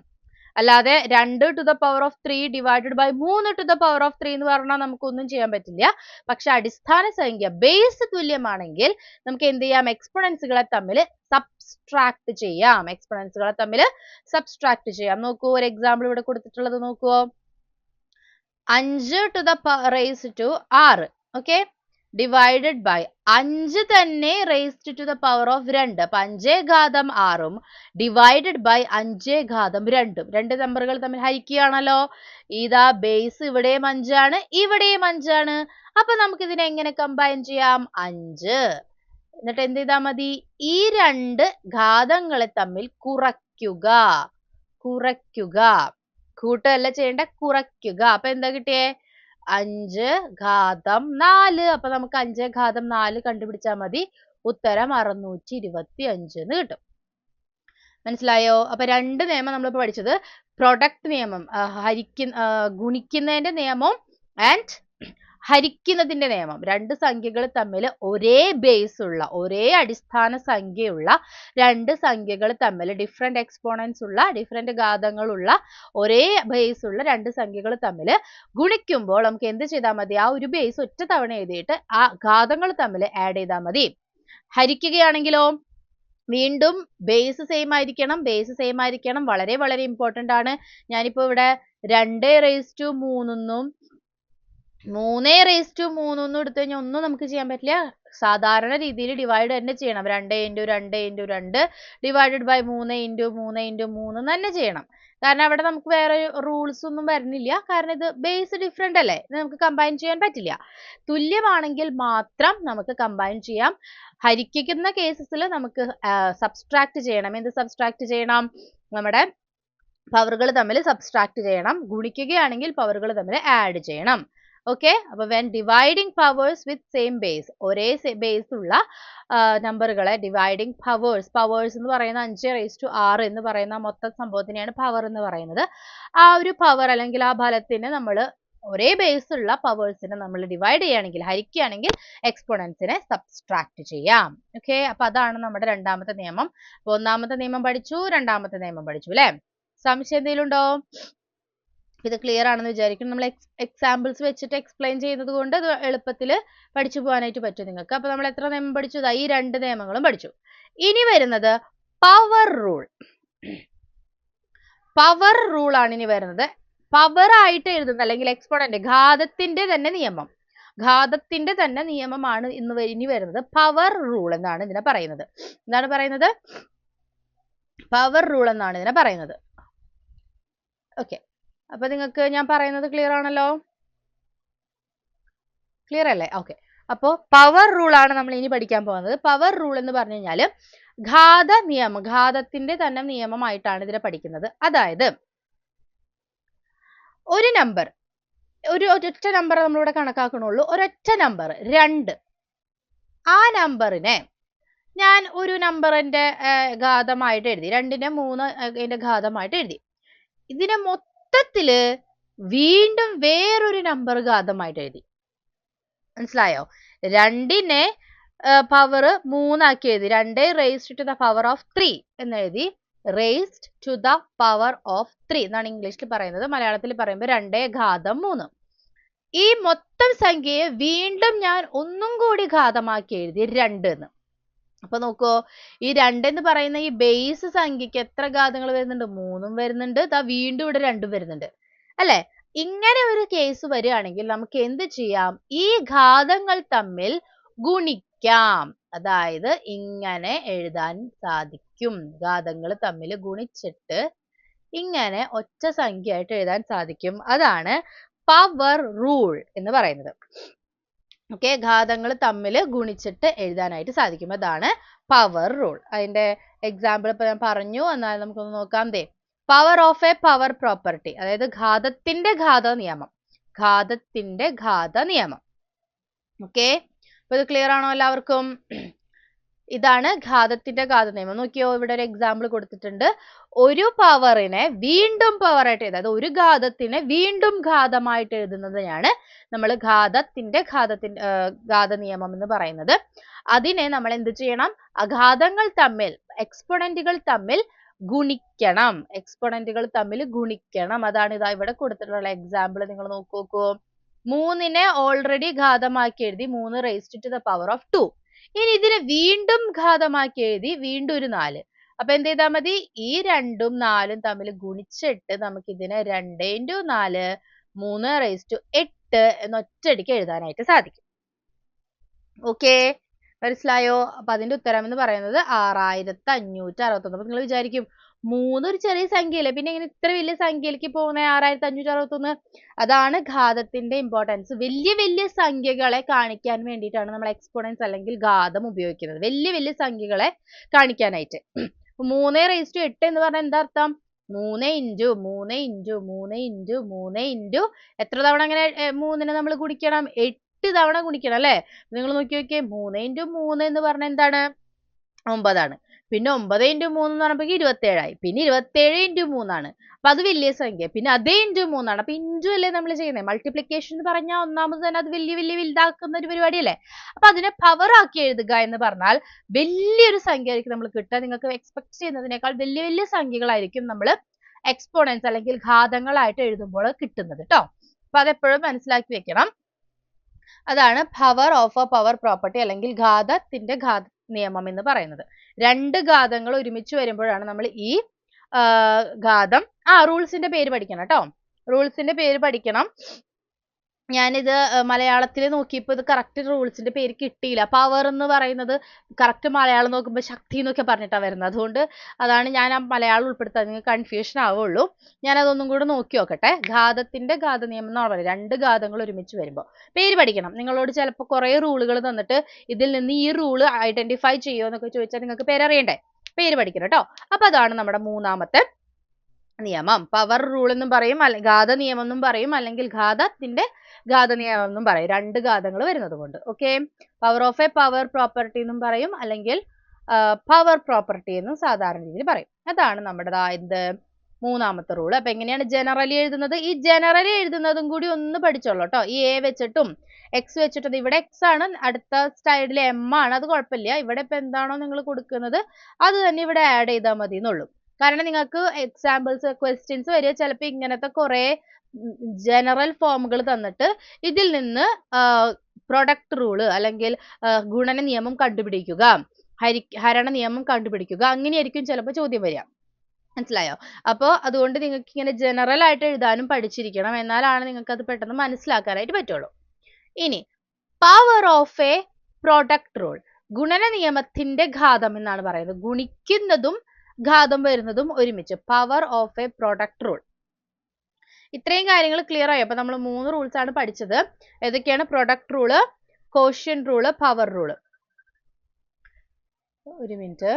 അല്ലാതെ 2 to the power of 3 divided by 3 to the power of 3 എന്ന് പറഞ്ഞാൽ നമുക്കൊന്നും ചെയ്യാൻ പറ്റില്ല. പക്ഷെ അടിസ്ഥാന സംഖ്യ ബേസ് തുല്യമാണെങ്കിൽ നമുക്ക് എന്ത് ചെയ്യാം? എക്സ്പോണൻസുകളെ തമ്മിൽ സബ്സ്ട്രാക്ട് ചെയ്യാം. എക്സ്പോണൻസുകളെ തമ്മിൽ സബ്സ്ട്രാക്ട് ചെയ്യാം. നോക്കൂ, ഒരു എക്സാമ്പിൾ ഇവിടെ കൊടുത്തിട്ടുള്ളത് നോക്കൂ. 5 to the raised to 6. Okay, divided by 5 തന്നെ raised to the power of 2. അപ്പൊ 5 ഘാതം 6 ഡിവൈഡഡ് ബൈ 5 ഘാതം 2. രണ്ട് നമ്പറുകൾ തമ്മിൽ ഹരിക്കുകയാണല്ലോ. ഇതാ ബേസ് ഇവിടെയും 5 ആണ്, ഇവിടെയും 5 ആണ്. അപ്പൊ നമുക്ക് ഇതിനെ എങ്ങനെ കമ്പൈൻ ചെയ്യാം? 5. എന്നിട്ട് എന്ത് ചെയ്താൽ മതി? ഈ രണ്ട് ഘാതങ്ങളെ തമ്മിൽ കുറയ്ക്കുക. കൂട്ടുകയല്ല ചെയ്യേണ്ട, കുറയ്ക്കുക. അപ്പൊ എന്താ കിട്ടിയേ? 5 ഘാതം 4. അപ്പൊ നമുക്ക് 5 ഘാതം 4 കണ്ടുപിടിച്ചാൽ മതി. ഉത്തരം 625 എന്ന് കിട്ടും. മനസ്സിലായോ? അപ്പൊ രണ്ട് നിയമം നമ്മളിപ്പോ പഠിച്ചത്. പ്രൊഡക്റ്റ് നിയമം, ഗുണിക്കുന്നതിന്റെ നിയമം ആൻഡ് ഹരിക്കുന്നതിന്റെ നിയമം. രണ്ട് സംഖ്യകൾ തമ്മിൽ ഒരേ ബേസ് ഉള്ള, ഒരേ അടിസ്ഥാന സംഖ്യയുള്ള രണ്ട് സംഖ്യകൾ തമ്മിൽ ഡിഫറെന്റ് എക്സ്പോണൻസ് ഉള്ള, ഡിഫറെന്റ് ഘാതങ്ങളുള്ള, ഒരേ ബേസ് ഉള്ള രണ്ട് സംഖ്യകൾ തമ്മിൽ ഗുണിക്കുമ്പോൾ നമുക്ക് എന്ത് ചെയ്താൽ മതി? ആ ഒരു ബേസ് ഒറ്റ തവണ എഴുതിയിട്ട് ആ ഘാതങ്ങൾ തമ്മിൽ ആഡ് ചെയ്താൽ മതി. ഹരിക്കുകയാണെങ്കിലോ വീണ്ടും ബേസ് സെയിം ആയിരിക്കണം. വളരെ വളരെ ഇമ്പോർട്ടന്റ് ആണ്. ഞാനിപ്പോ ഇവിടെ 2⁻3 എന്നും 3⁻3 എന്നും എടുത്തു കഴിഞ്ഞാൽ ഒന്നും നമുക്ക് ചെയ്യാൻ പറ്റില്ല. സാധാരണ രീതിയിൽ ഡിവൈഡ് തന്നെ ചെയ്യണം. 2 × 2 × 2 ഡിവൈഡഡ് ബൈ 3 × 3 × 3 തന്നെ ചെയ്യണം. കാരണം അവിടെ നമുക്ക് വേറെ റൂൾസ് ഒന്നും വരുന്നില്ല. കാരണം ഇത് ബേസ് ഡിഫറെന്റ് അല്ലേ, ഇത് നമുക്ക് കമ്പൈൻ ചെയ്യാൻ പറ്റില്ല. തുല്യമാണെങ്കിൽ മാത്രം നമുക്ക് കമ്പൈൻ ചെയ്യാം. ഹരിക്കുന്ന കേസസിൽ നമുക്ക് സബ്സ്ട്രാക്ട് ചെയ്യണം. എന്ത് സബ്സ്ട്രാക്ട് ചെയ്യണം? നമ്മുടെ പവറുകൾ തമ്മിൽ സബ്സ്ട്രാക്ട് ചെയ്യണം. ഗുണിക്കുകയാണെങ്കിൽ പവറുകൾ തമ്മിൽ ആഡ് ചെയ്യണം. ഓക്കെ, അപ്പൊ when dividing powers with same base, ഒരേ ബേസ് ഉള്ള നമ്പറുകളെ ഡിവൈഡിങ് പവേഴ്സ് എന്ന് പറയുന്ന 5�6 എന്ന് പറയുന്ന മൊത്തം സംഭവത്തിനെയാണ് പവർ എന്ന് പറയുന്നത്. ആ ഒരു പവർ അല്ലെങ്കിൽ ആ ഫലത്തിന് നമ്മൾ ഒരേ ബേസ് ഉള്ള പവേഴ്സിനെ നമ്മൾ ഡിവൈഡ് ചെയ്യുകയാണെങ്കിൽ, ഹരിക്കുകയാണെങ്കിൽ എക്സ്പോണൻസിനെ സബ്സ്ട്രാക്ട് ചെയ്യാം. ഓക്കെ, അപ്പൊ അതാണ് നമ്മുടെ രണ്ടാമത്തെ നിയമം. അപ്പൊ ഒന്നാമത്തെ നിയമം പഠിച്ചു, രണ്ടാമത്തെ നിയമം പഠിച്ചു അല്ലെ? സംശയം എന്തെങ്കിലും ഉണ്ടോ? ഇത് ക്ലിയർ ആണെന്ന് വിചാരിക്കുന്നു. നമ്മൾ എക്സാമ്പിൾസ് വെച്ചിട്ട് എക്സ്പ്ലെയിൻ ചെയ്യുന്നത് കൊണ്ട് അത് എളുപ്പത്തിൽ പഠിച്ചു പോകാനായിട്ട് പറ്റും നിങ്ങൾക്ക്. അപ്പൊ നമ്മൾ എത്ര നിയമം പഠിച്ചു? ഈ രണ്ട് നിയമങ്ങളും പഠിച്ചു. ഇനി വരുന്നത് പവർ റൂൾ. പവർ റൂൾ ആണ് ഇനി വരുന്നത്. പവർ ആയിട്ട് എഴുതുന്നത് അല്ലെങ്കിൽ എക്സ്പോണന്റ്, ഘാതത്തിന്റെ തന്നെ നിയമമാണ് ഇനി വരുന്നത്. പവർ റൂൾ എന്നാണ് ഇതിനെ പറയുന്നത്. എന്താണ് പറയുന്നത്? പവർ റൂൾ എന്നാണ് ഇതിനെ പറയുന്നത്. ഓക്കെ, അപ്പൊ നിങ്ങൾക്ക് ഞാൻ പറയുന്നത് ക്ലിയർ ആണല്ലോ? ക്ലിയർ അല്ലേ? ഓക്കെ, അപ്പോ പവർ റൂൾ ആണ് നമ്മൾ ഇനി പഠിക്കാൻ പോകുന്നത്. പവർ റൂൾ എന്ന് പറഞ്ഞു കഴിഞ്ഞാൽ ഘാതത്തിന്റെ തന്നെ നിയമമായിട്ടാണ് ഇതിനെ പഠിക്കുന്നത്. അതായത് ഒരു നമ്പർ, ഒരൊറ്റ നമ്പർ നമ്മളിവിടെ കണക്കാക്കണുള്ളൂ. ഒരൊറ്റ നമ്പർ 2. ആ നമ്പറിനെ ഞാൻ ഒരു നമ്പറിന്റെ ഘാതമായിട്ട് എഴുതി, 2നെ 3 ഘാതമായിട്ട് എഴുതി. ഇതിനെ മൊത്തത്തില് വീണ്ടും വേറൊരു നമ്പർ ഘാതമായിട്ട് എഴുതി. മനസ്സിലായോ? 2നെ പവർ 3 ആക്കി എഴുതി. 2 raised to the power of 3 എന്ന് എഴുതി. Raised to the power of 3 എന്നാണ് ഇംഗ്ലീഷിൽ പറയുന്നത്. മലയാളത്തിൽ പറയുമ്പോൾ 2 ഘാതം 3. ഈ മൊത്തം സംഖ്യയെ വീണ്ടും ഞാൻ ഒന്നും കൂടി ഘാതമാക്കി എഴുതി 2 എന്ന്. അപ്പൊ നോക്കൂ, ഈ 2 എന്ന് പറയുന്ന ഈ ബേസ് സംഖ്യക്ക് എത്ര ഘാതങ്ങൾ വരുന്നുണ്ട്? 3 വരുന്നുണ്ട്. വീണ്ടും ഇവിടെ 2 വരുന്നുണ്ട് അല്ലെ? ഇങ്ങനെ ഒരു കേസ് വരികയാണെങ്കിൽ നമുക്ക് എന്ത് ചെയ്യാം? ഈ ഘാതങ്ങൾ തമ്മിൽ ഗുണിക്കാം. അതായത് ഇങ്ങനെ എഴുതാൻ സാധിക്കും. ഘാതങ്ങൾ തമ്മിൽ ഗുണിച്ചിട്ട് ഇങ്ങനെ ഒറ്റ സംഖ്യയായിട്ട് എഴുതാൻ സാധിക്കും. അതാണ് പവർ റൂൾ എന്ന് പറയുന്നത്. ഓക്കെ, ഘാതങ്ങൾ തമ്മിൽ ഗുണിച്ചിട്ട് എഴുതാനായിട്ട് സാധിക്കും. അതാണ് പവർ റൂൾ. അതിന്റെ എക്സാമ്പിൾ ഇപ്പൊ ഞാൻ പറഞ്ഞു, എന്നാൽ നമുക്കൊന്ന് നോക്കാം. Power of A power property, അതായത് ഘാതത്തിന്റെ ഘാത നിയമം. ഓക്കെ, അപ്പൊ ഇത് ക്ലിയർ ആണോ എല്ലാവർക്കും? ഇതാണ് ഘാതത്തിന്റെ ഘാത നിയമം. നോക്കിയോ, ഇവിടെ ഒരു എക്സാമ്പിൾ കൊടുത്തിട്ടുണ്ട്. ഒരു പവറിനെ വീണ്ടും പവറായിട്ട് എഴുതുക, അതായത് ഒരു ഘാതത്തിനെ വീണ്ടും ഘാതമായിട്ട് എഴുതുന്നതിനാണ് നമ്മൾ ഘാതത്തിന്റെ ഘാത നിയമം എന്ന് പറയുന്നത്. അതിനെ നമ്മൾ എന്ത് ചെയ്യണം? അഘാതങ്ങൾ തമ്മിൽ, എക്സ്പോണന്റുകൾ തമ്മിൽ ഗുണിക്കണം. അതാണ് ഇതാ ഇവിടെ കൊടുത്തിട്ടുള്ള എക്സാമ്പിൾ. നിങ്ങൾ നോക്കൂ. 3നെ ഓൾറെഡി ഘാതമാക്കി എഴുതി, 3 raised to the power of 2. ഇനി ഇതിനെ വീണ്ടും ഘാതമാക്കി എഴുതി, വീണ്ടും ഒരു 4. അപ്പൊ എന്ത് ചെയ്താൽ മതി? ഈ 2ഉം 4ഉം തമ്മിൽ ഗുണിച്ചിട്ട് നമുക്ക് ഇതിനെ 2 × 4 3 റേസ്ഡ് ടു 8 എന്ന് ഒറ്റയടിക്ക് എഴുതാനായിട്ട് സാധിക്കും. ഓക്കെ, മനസ്സിലായോ? അപ്പൊ അതിന്റെ ഉത്തരം എന്ന് പറയുന്നത് 6561. അപ്പൊ നിങ്ങൾ വിചാരിക്കും 3 ഒരു ചെറിയ സംഖ്യയല്ലേ, പിന്നെ ഇങ്ങനെ ഇത്ര വലിയ സംഖ്യയിലേക്ക് പോകുന്ന 6561? അതാണ് ഘാതത്തിന്റെ ഇമ്പോർട്ടൻസ്. വലിയ വലിയ സംഖ്യകളെ കാണിക്കാൻ വേണ്ടിയിട്ടാണ് നമ്മൾ എക്സ്പോണൻസ് അല്ലെങ്കിൽ ഘാതം ഉപയോഗിക്കുന്നത്, വലിയ വലിയ സംഖ്യകളെ കാണിക്കാനായിട്ട്. 3⁸8 എന്ന് പറഞ്ഞാൽ എന്താ അർത്ഥം? 3 ഇൻറ്റു 3 ഇൻറ്റു 3 ഇൻറ്റു 3 ഇൻറ്റു എത്ര തവണ അങ്ങനെ 3നെ നമ്മൾ ഗുണിക്കണം? 8 തവണ ഗുണിക്കണം അല്ലേ? നിങ്ങൾ നോക്കി നോക്കിയേ, 3 ഇൻറ്റു 3 എന്ന് പറഞ്ഞാൽ എന്താണ്? 9 ആണ്. പിന്നെ 9 ഇൻറ്റു 3 എന്ന് പറയുമ്പോൾ 27 ആയി. പിന്നെ 27 ഇൻറ്റു 3 ആണ്. അപ്പൊ അത് വലിയ സംഖ്യ. പിന്നെ അതേ ഇൻറ്റു 3 ആണ്. അപ്പൊ ഇൻറ്റു അല്ലേ നമ്മൾ ചെയ്യുന്നത്? മൾട്ടിപ്ലിക്കേഷൻ എന്ന് പറഞ്ഞാൽ ഒന്നാമത് തന്നെ അത് വലിയ വലിയ വലുതാക്കുന്ന ഒരു പരിപാടിയല്ലേ? അപ്പൊ അതിനെ പവർ ആക്കി എഴുതുക എന്ന് പറഞ്ഞാൽ വലിയൊരു സംഖ്യ ആയിരിക്കും നമ്മൾ കിട്ടുക. നിങ്ങൾക്ക് എക്സ്പെക്ട് ചെയ്യുന്നതിനേക്കാൾ വലിയ വലിയ സംഖ്യകളായിരിക്കും നമ്മൾ എക്സ്പോണൻസ് അല്ലെങ്കിൽ ഘാതങ്ങളായിട്ട് എഴുതുമ്പോൾ കിട്ടുന്നത് ട്ടോ. അപ്പൊ അതെപ്പോഴും മനസ്സിലാക്കി വെക്കണം. അതാണ് power of A power property അല്ലെങ്കിൽ ഘാതത്തിന്റെ ഘാത നിയമം എന്ന് പറയുന്നത്. രണ്ട് ഘാതങ്ങൾ ഒരുമിച്ച് വരുമ്പോഴാണ് നമ്മൾ ഈ ഘാതം റൂൾസിന്റെ പേര് പഠിക്കണം ട്ടോ. റൂൾസിന്റെ പേര് പഠിക്കണം. ഞാനിത് മലയാളത്തിൽ നോക്കിയപ്പോൾ ഇത് കറക്റ്റ് റൂൾസിന്റെ പേര് കിട്ടിയില്ല. പവർ എന്ന് പറയുന്നത് കറക്റ്റ് മലയാളം നോക്കുമ്പോൾ ശക്തി എന്നൊക്കെ പറഞ്ഞിട്ടാണ് വരുന്നത്. അതുകൊണ്ട് അതാണ് ഞാൻ ആ മലയാളം ഉൾപ്പെടുത്താൻ, നിങ്ങൾക്ക് കൺഫ്യൂഷൻ ആവുള്ളൂ. ഞാൻ അതൊന്നും കൂടെ നോക്കി നോക്കട്ടെ. ഘാതത്തിന്റെ ഘാത നിയമം എന്ന് പറയുന്നത് രണ്ട് ഘാതങ്ങൾ ഒരുമിച്ച് വരുമ്പോൾ പേര് പഠിക്കണം. നിങ്ങളോട് ചിലപ്പോൾ കുറേ റൂളുകൾ തന്നിട്ട് ഇതിൽ നിന്ന് ഈ റൂള് ഐഡന്റിഫൈ ചെയ്യുമോ എന്നൊക്കെ ചോദിച്ചാൽ നിങ്ങൾക്ക് പേരറിയണ്ടേ? പേര് പഠിക്കണം കേട്ടോ. അപ്പൊ അതാണ് നമ്മുടെ മൂന്നാമത്തെ നിയമം. പവർ റൂൾ എന്നും പറയും, ഘാത നിയമം എന്നും പറയും, അല്ലെങ്കിൽ ഘാതത്തിന്റെ ഘാത നിയമം എന്നും പറയും. രണ്ട് ഘാതങ്ങൾ വരുന്നത് കൊണ്ട്. Okay, power of A power property എന്നും പറയും, അല്ലെങ്കിൽ പവർ പ്രോപ്പർട്ടി എന്നും സാധാരണ രീതിയിൽ പറയും. അതാണ് നമ്മുടെ എന്ത് മൂന്നാമത്തെ റൂൾ. അപ്പൊ എങ്ങനെയാണ് ജനറലി എഴുതുന്നത്? ഈ ജനറലി എഴുതുന്നതും കൂടി ഒന്ന് പഠിച്ചോളൂ കേട്ടോ. ഈ എ വെച്ചിട്ടും എക്സ് വെച്ചിട്ടും, ഇവിടെ എക്സ് ആണ്, അടുത്ത സൈഡിൽ എം ആണ്, അത് കുഴപ്പമില്ല. ഇവിടെ ഇപ്പൊ എന്താണോ നിങ്ങൾ കൊടുക്കുന്നത് അത് തന്നെ ഇവിടെ ആഡ് ചെയ്താൽ മതി എന്നുള്ളൂ. കാരണം നിങ്ങൾക്ക് എക്സാമ്പിൾസ് ക്വസ്റ്റ്യൻസ് വരിക ചിലപ്പോൾ ഇങ്ങനത്തെ കുറെ ജനറൽ ഫോമുകൾ തന്നിട്ട് ഇതിൽ നിന്ന് പ്രൊഡക്റ്റ് റൂള് അല്ലെങ്കിൽ ഗുണന നിയമം കണ്ടുപിടിക്കുക, ഹരണ നിയമം കണ്ടുപിടിക്കുക, അങ്ങനെയായിരിക്കും ചിലപ്പോൾ ചോദ്യം വരിക. മനസ്സിലായോ? അപ്പോൾ അതുകൊണ്ട് നിങ്ങൾക്ക് ഇങ്ങനെ ജനറൽ ആയിട്ട് എഴുതാനും പഠിച്ചിരിക്കണം, എന്നാലാണ് നിങ്ങൾക്ക് അത് പെട്ടെന്ന് മനസ്സിലാക്കാനായിട്ട് പറ്റുള്ളൂ. ഇനി power of a product rule, ഗുണന നിയമത്തിന്റെ ഘാതം എന്നാണ് പറയുന്നത്. ഗുണിക്കുന്നതും ഘാതം വരുന്നതും ഒരുമിച്ച്, power of a product rule. ഇത്രയും കാര്യങ്ങൾ ക്ലിയർ ആയി. അപ്പൊ നമ്മൾ 3 റൂൾസ് ആണ് പഠിച്ചത്. ഏതൊക്കെയാണ്? Product rule, quotient rule, power rule. ഒരു മിനിറ്റ്.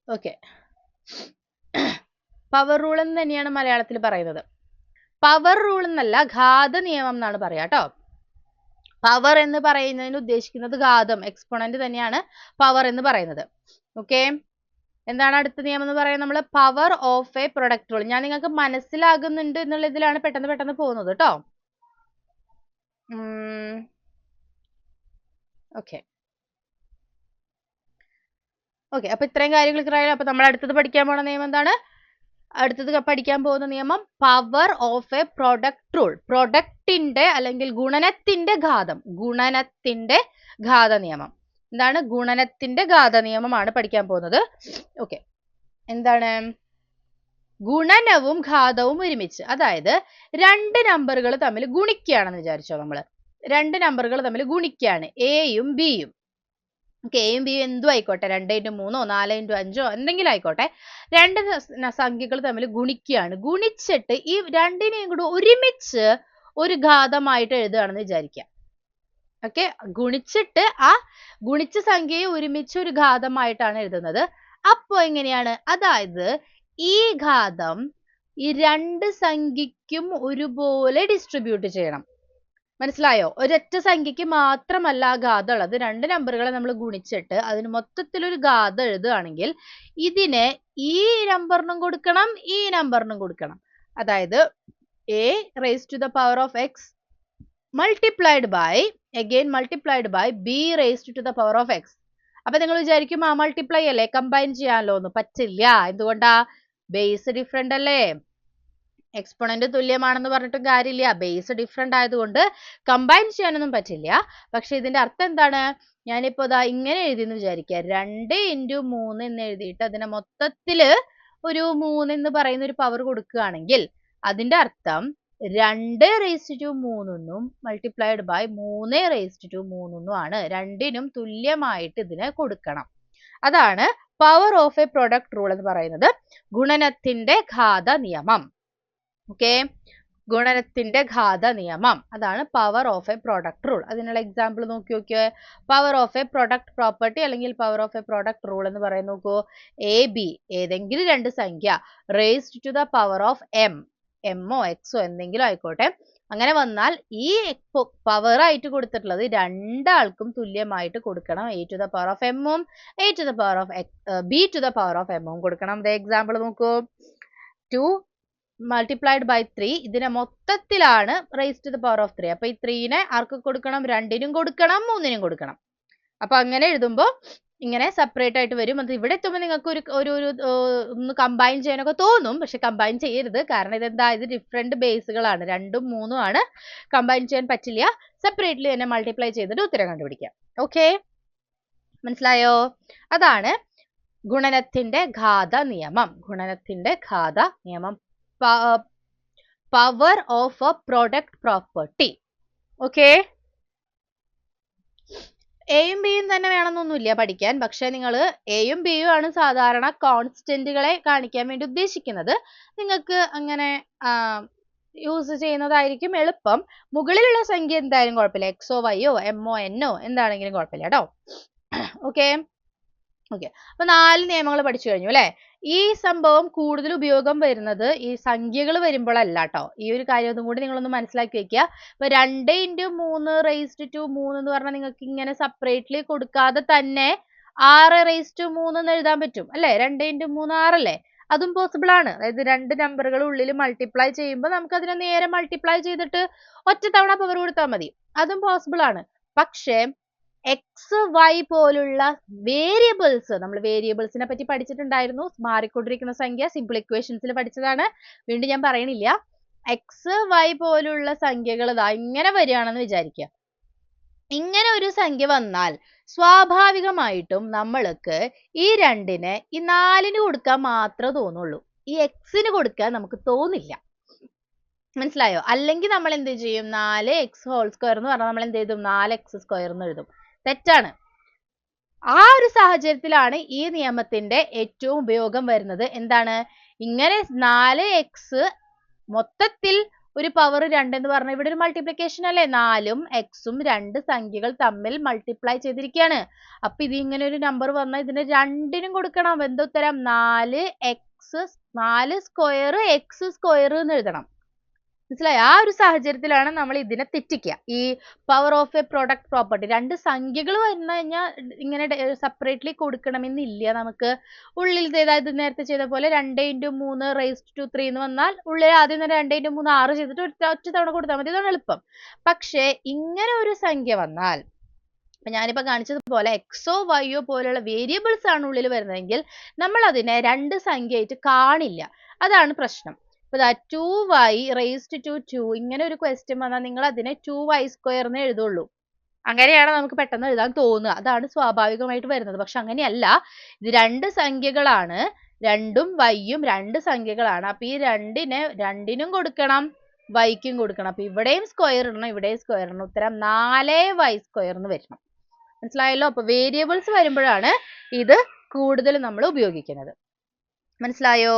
ഓക്കെ, പവർ റൂൾ എന്ന് തന്നെയാണ് മലയാളത്തിൽ പറയുന്നത്. പവർ റൂൾ എന്നല്ല, ഘാത നിയമം എന്നാണ് പറയാ കേട്ടോ. പവർ എന്ന് പറയുന്നതിന് ഉദ്ദേശിക്കുന്നത് ഘാതം, എക്സ്പോണന്റ് തന്നെയാണ് പവർ എന്ന് പറയുന്നത്. ഓക്കെ, എന്താണ് അടുത്ത നിയമം എന്ന് പറയുന്നത്? നമ്മൾ power of a product rule. ഞാൻ നിങ്ങൾക്ക് മനസ്സിലാകുന്നുണ്ട് എന്നുള്ള ഇതിലാണ് പെട്ടെന്ന് പോകുന്നത് കേട്ടോ. ഓക്കെ ഓക്കെ, അപ്പൊ ഇത്രയും കാര്യങ്ങൾ ക്ലിയർ ആയാലും. അപ്പൊ നമ്മൾ അടുത്തത് പഠിക്കാൻ പോണ നിയമം എന്താണ്? അടുത്തത് പഠിക്കാൻ പോകുന്ന നിയമം power of a product rule. പ്രൊഡക്റ്റിന്റെ അല്ലെങ്കിൽ ഗുണനത്തിന്റെ ഘാതം, ഗുണനത്തിന്റെ ഘാത നിയമം. എന്താണ്? ഗുണനത്തിന്റെ ഘാത നിയമമാണ് പഠിക്കാൻ പോകുന്നത്. ഓക്കെ, എന്താണ്? ഗുണനവും ഘാതവും ഒരുമിച്ച്, അതായത് രണ്ട് നമ്പറുകൾ തമ്മിൽ ഗുണിക്കുകയാണെന്ന് വിചാരിച്ചോ. നമ്മൾ രണ്ട് നമ്പറുകൾ തമ്മിൽ ഗുണിക്കുകയാണ്, എയും ബിയും. എയും ബിയും എന്തും ആയിക്കോട്ടെ, 2 ഇൻറ്റു 3 4 ഇൻറ്റു 5 എന്തെങ്കിലും ആയിക്കോട്ടെ. രണ്ട് സംഖ്യകൾ തമ്മിൽ ഗുണിക്കുകയാണ്. ഗുണിച്ചിട്ട് ഈ രണ്ടിനെയും കൂടി ഒരുമിച്ച് ഒരു ഘാതമായിട്ട് എഴുതുകയാണെന്ന് വിചാരിക്കുക. ഓക്കെ, ഗുണിച്ചിട്ട് ആ ഗുണിച്ച സംഖ്യയെ ഒരുമിച്ച് ഒരു ഘാതമായിട്ടാണ് എഴുതുന്നത്. അപ്പോ എങ്ങനെയാണ്? അതായത് ഈ ഘാതം ഈ രണ്ട് സംഖ്യക്കും ഒരുപോലെ ഡിസ്ട്രിബ്യൂട്ട് ചെയ്യണം. മനസ്സിലായോ? ഒരൊറ്റ സംഖ്യക്ക് മാത്രമല്ല ഘാതം ഉള്ളത്. രണ്ട് നമ്പറുകളെ നമ്മൾ ഗുണിച്ചിട്ട് അതിന് മൊത്തത്തിലൊരു ഘാതം എഴുതുകയാണെങ്കിൽ ഇതിനെ ഈ നമ്പറിനും കൊടുക്കണം, ഈ നമ്പറിനും കൊടുക്കണം. അതായത് a raised to the power of x multiplied by b raised to the power of x. അപ്പൊ നിങ്ങൾ വിചാരിക്കും മൾട്ടിപ്ലൈ അല്ലേ, കമ്പൈൻ ചെയ്യാനല്ലോ എന്ന്. പറ്റില്ല. എന്തുകൊണ്ടാ? ബേസ് ഡിഫറെന്റ് അല്ലേ. എക്സ്പോണന്റ് തുല്യമാണെന്ന് പറഞ്ഞിട്ടും കാര്യമില്ല, ബേസ് ഡിഫറെന്റ് ആയതുകൊണ്ട് കമ്പൈൻ ചെയ്യാനൊന്നും പറ്റില്ല. പക്ഷെ ഇതിന്റെ അർത്ഥം എന്താണ്? ഞാനിപ്പോ ഇങ്ങനെ എഴുതിയെന്ന് വിചാരിക്കുക, 2 ഇൻറ്റു 3 എന്ന് എഴുതിയിട്ട് അതിനെ മൊത്തത്തില് ഒരു 3 എന്ന് പറയുന്ന ഒരു പവർ കൊടുക്കുകയാണെങ്കിൽ അതിന്റെ അർത്ഥം 2�3ന്നും മൾട്ടിപ്ലൈഡ് ബൈ 3�3ന്നും ആണ്. രണ്ടിനും തുല്യമായിട്ട് ഇതിനെ കൊടുക്കണം. അതാണ് power of a product rule എന്ന് പറയുന്നത്, ഗുണനത്തിന്റെ ഘാത നിയമം. ഓക്കെ, ഗുണനത്തിന്റെ ഘാത നിയമം, അതാണ് power of a product rule. അതിനുള്ള എക്സാമ്പിൾ നോക്കി നോക്കിയേ. Power of a product property അല്ലെങ്കിൽ power of a product rule എന്ന് പറയുന്നത് നോക്കൂ. എ ബി ഏതെങ്കിലും രണ്ട് സംഖ്യ raised to the power of M, എമ്മോ എക്സോ എന്തെങ്കിലും ആയിക്കോട്ടെ, അങ്ങനെ വന്നാൽ ഈ പവർ ആയിട്ട് കൊടുത്തിട്ടുള്ളത് രണ്ടാൾക്കും തുല്യമായിട്ട് കൊടുക്കണം. A to the power of എമ്മും A to the power of B to the power of എമ്മും കൊടുക്കണം. എക്സാമ്പിൾ നോക്കൂ. 2 മൾട്ടിപ്ലൈഡ് ബൈ 3, ഇതിനെ മൊത്തത്തിലാണ് raise to the power of 3. അപ്പൊ ഈ 3നെ ആർക്ക് കൊടുക്കണം? 2നും കൊടുക്കണം, 3നും കൊടുക്കണം. അപ്പൊ അങ്ങനെ എഴുതുമ്പോൾ ഇങ്ങനെ സെപ്പറേറ്റ് ആയിട്ട് വരും. അത് ഇവിടെ എത്തുമ്പോൾ നിങ്ങൾക്ക് ഒരു ഒന്ന് കമ്പൈൻ ചെയ്യാനൊക്കെ തോന്നും, പക്ഷെ കമ്പൈൻ ചെയ്യരുത്. കാരണം ഇതെന്താ, ഇത് ഡിഫറെന്റ് ബേസുകളാണ്, 2ഉം 3ഉം ആണ്. കമ്പൈൻ ചെയ്യാൻ പറ്റില്ല. സെപ്പറേറ്റ്ലി തന്നെ മൾട്ടിപ്ലൈ ചെയ്തിട്ട് ഉത്തരം കണ്ടുപിടിക്കാം. ഓക്കെ, മനസ്സിലായോ? അതാണ് ഗുണനത്തിന്റെ ഘാത നിയമം. ഗുണനത്തിന്റെ ഘാത നിയമം, power of a product property. Okay, എയും ബിയും തന്നെ വേണമെന്നൊന്നുമില്ല പഠിക്കാൻ. പക്ഷെ നിങ്ങൾ എയും ബിയും ആണ് സാധാരണ കോൺസ്റ്റന്റുകളെ കാണിക്കാൻ വേണ്ടി ഉദ്ദേശിക്കുന്നത്. നിങ്ങൾക്ക് അങ്ങനെ യൂസ് ചെയ്യുന്നതായിരിക്കും എളുപ്പം. മുകളിലുള്ള സംഖ്യ എന്തായാലും കുഴപ്പമില്ല, എക്സോ വൈയോ എമ്മോ എന്നോ എന്താണെങ്കിലും കുഴപ്പമില്ല കേട്ടോ. ഓക്കെ ഓക്കെ, അപ്പൊ 4 നിയമങ്ങൾ പഠിച്ചു കഴിഞ്ഞു അല്ലെ. ഈ സംഭവം കൂടുതൽ ഉപയോഗം വരുന്നത് ഈ സംഖ്യകൾ വരുമ്പോഴല്ല കേട്ടോ. ഈ ഒരു കാര്യം ഒന്നും കൂടി നിങ്ങളൊന്ന് മനസ്സിലാക്കി വെക്കുക. ഇപ്പൊ 2 × 3 raised to 3 എന്ന് പറഞ്ഞാൽ നിങ്ങൾക്ക് ഇങ്ങനെ സെപ്പറേറ്റ്ലി കൊടുക്കാതെ തന്നെ 6⁻³ എന്ന് എഴുതാൻ പറ്റും അല്ലെ. 2 × 3 6 അല്ലേ, അതും പോസിബിൾ ആണ്. അതായത് രണ്ട് നമ്പറുകൾ ഉള്ളിൽ മൾട്ടിപ്ലൈ ചെയ്യുമ്പോൾ നമുക്ക് അതിനെ നേരെ മൾട്ടിപ്ലൈ ചെയ്തിട്ട് ഒറ്റ തവണ പവർ കൊടുത്താൽ മതി, അതും പോസിബിൾ ആണ്. പക്ഷേ എക്സ് വൈ പോലുള്ള വേരിയബിൾസ്, നമ്മൾ വേരിയബിൾസിനെ പറ്റി പഠിച്ചിട്ടുണ്ടായിരുന്നു. മാറിക്കൊണ്ടിരിക്കുന്ന സംഖ്യ സിമ്പിൾ ഇക്വേഷൻസിൽ പഠിച്ചതാണ്, വീണ്ടും ഞാൻ പറയണില്ല. എക്സ് വൈ പോലുള്ള സംഖ്യകൾ ഇതാ ഇങ്ങനെ വരികയാണെന്ന് വിചാരിക്കുക. ഇങ്ങനെ ഒരു സംഖ്യ വന്നാൽ സ്വാഭാവികമായിട്ടും നമ്മൾക്ക് ഈ 2നെ ഈ 4ന് കൊടുക്കാൻ മാത്രമേ തോന്നുള്ളൂ, ഈ എക്സിന് കൊടുക്കാൻ നമുക്ക് തോന്നില്ല. മനസ്സിലായോ? അല്ലെങ്കിൽ നമ്മൾ എന്ത് ചെയ്യും, 4x² എന്ന് പറഞ്ഞാൽ നമ്മൾ എന്ത് എഴുതും, 4x² എന്ന് എഴുതും. തെറ്റാണ്. ആ ഒരു സാഹചര്യത്തിലാണ് ഈ നിയമത്തിന്റെ ഏറ്റവും ഉപയോഗം വരുന്നത്. എന്താണ്, ഇങ്ങനെ 4x മൊത്തത്തിൽ ഒരു പവർ 2 എന്ന് പറഞ്ഞാൽ ഇവിടെ ഒരു മൾട്ടിപ്ലിക്കേഷൻ അല്ലേ, 4ഉം xഉം രണ്ട് സംഖ്യകൾ തമ്മിൽ മൾട്ടിപ്ലൈ ചെയ്തിരിക്കുകയാണ്. അപ്പൊ ഇത് ഇങ്ങനെ ഒരു നമ്പർ വന്നാൽ ഇതിന് 2നും കൊടുക്കണം. എന്തുത്തരം, 4² x² എന്ന് എഴുതണം. മനസ്സിലായി? ആ ഒരു സാഹചര്യത്തിലാണ് നമ്മൾ ഇതിനെ തെറ്റിക്കുക. ഈ power of a product property, രണ്ട് സംഖ്യകൾ വന്നു കഴിഞ്ഞാൽ ഇങ്ങനെ സെപ്പറേറ്റ്ലി കൊടുക്കണമെന്നില്ല. നമുക്ക് ഉള്ളിൽ അതായത് നേരത്തെ ചെയ്ത പോലെ 2 × 3 raised to 3 എന്ന് വന്നാൽ ഉള്ളിൽ ആദ്യം തന്നെ 2 × 3 6 ചെയ്തിട്ട് ഒറ്റ തവണ കൊടുത്താൽ മതി, ഇതാണ് എളുപ്പം. പക്ഷേ ഇങ്ങനെ ഒരു സംഖ്യ വന്നാൽ, ഞാനിപ്പോ കാണിച്ചതുപോലെ എക്സോ വൈയോ പോലുള്ള വേരിയബിൾസ് ആണ് ഉള്ളിൽ വരുന്നതെങ്കിൽ നമ്മൾ അതിനെ രണ്ട് സംഖ്യയായിട്ട് കാണില്ല. അതാണ് പ്രശ്നം. ഇപ്പൊ 2y raised to 2 ഇങ്ങനെ ഒരു ക്വസ്റ്റ്യൻ വന്നാൽ നിങ്ങൾ അതിനെ 2y² എന്ന് എഴുതുള്ളൂ. അങ്ങനെയാണ് നമുക്ക് പെട്ടെന്ന് എഴുതാൻ തോന്നുക, അതാണ് സ്വാഭാവികമായിട്ട് വരുന്നത്. പക്ഷെ അങ്ങനെയല്ല, ഇത് രണ്ട് സംഖ്യകളാണ്, 2ഉം y ഉം രണ്ട് സംഖ്യകളാണ്. അപ്പൊ ഈ 2നും കൊടുക്കണം, yക്കും കൊടുക്കണം. അപ്പൊ ഇവിടെയും സ്ക്വയർ ഇടണം, ഇവിടെയും സ്ക്വയർ ഇടണം. ഉത്തരം 4y² എന്ന് വരണം. മനസ്സിലായല്ലോ? അപ്പൊ വേരിയബിൾസ് വരുമ്പോഴാണ് ഇത് കൂടുതൽ നമ്മൾ ഉപയോഗിക്കുന്നത്. മനസ്സിലായോ?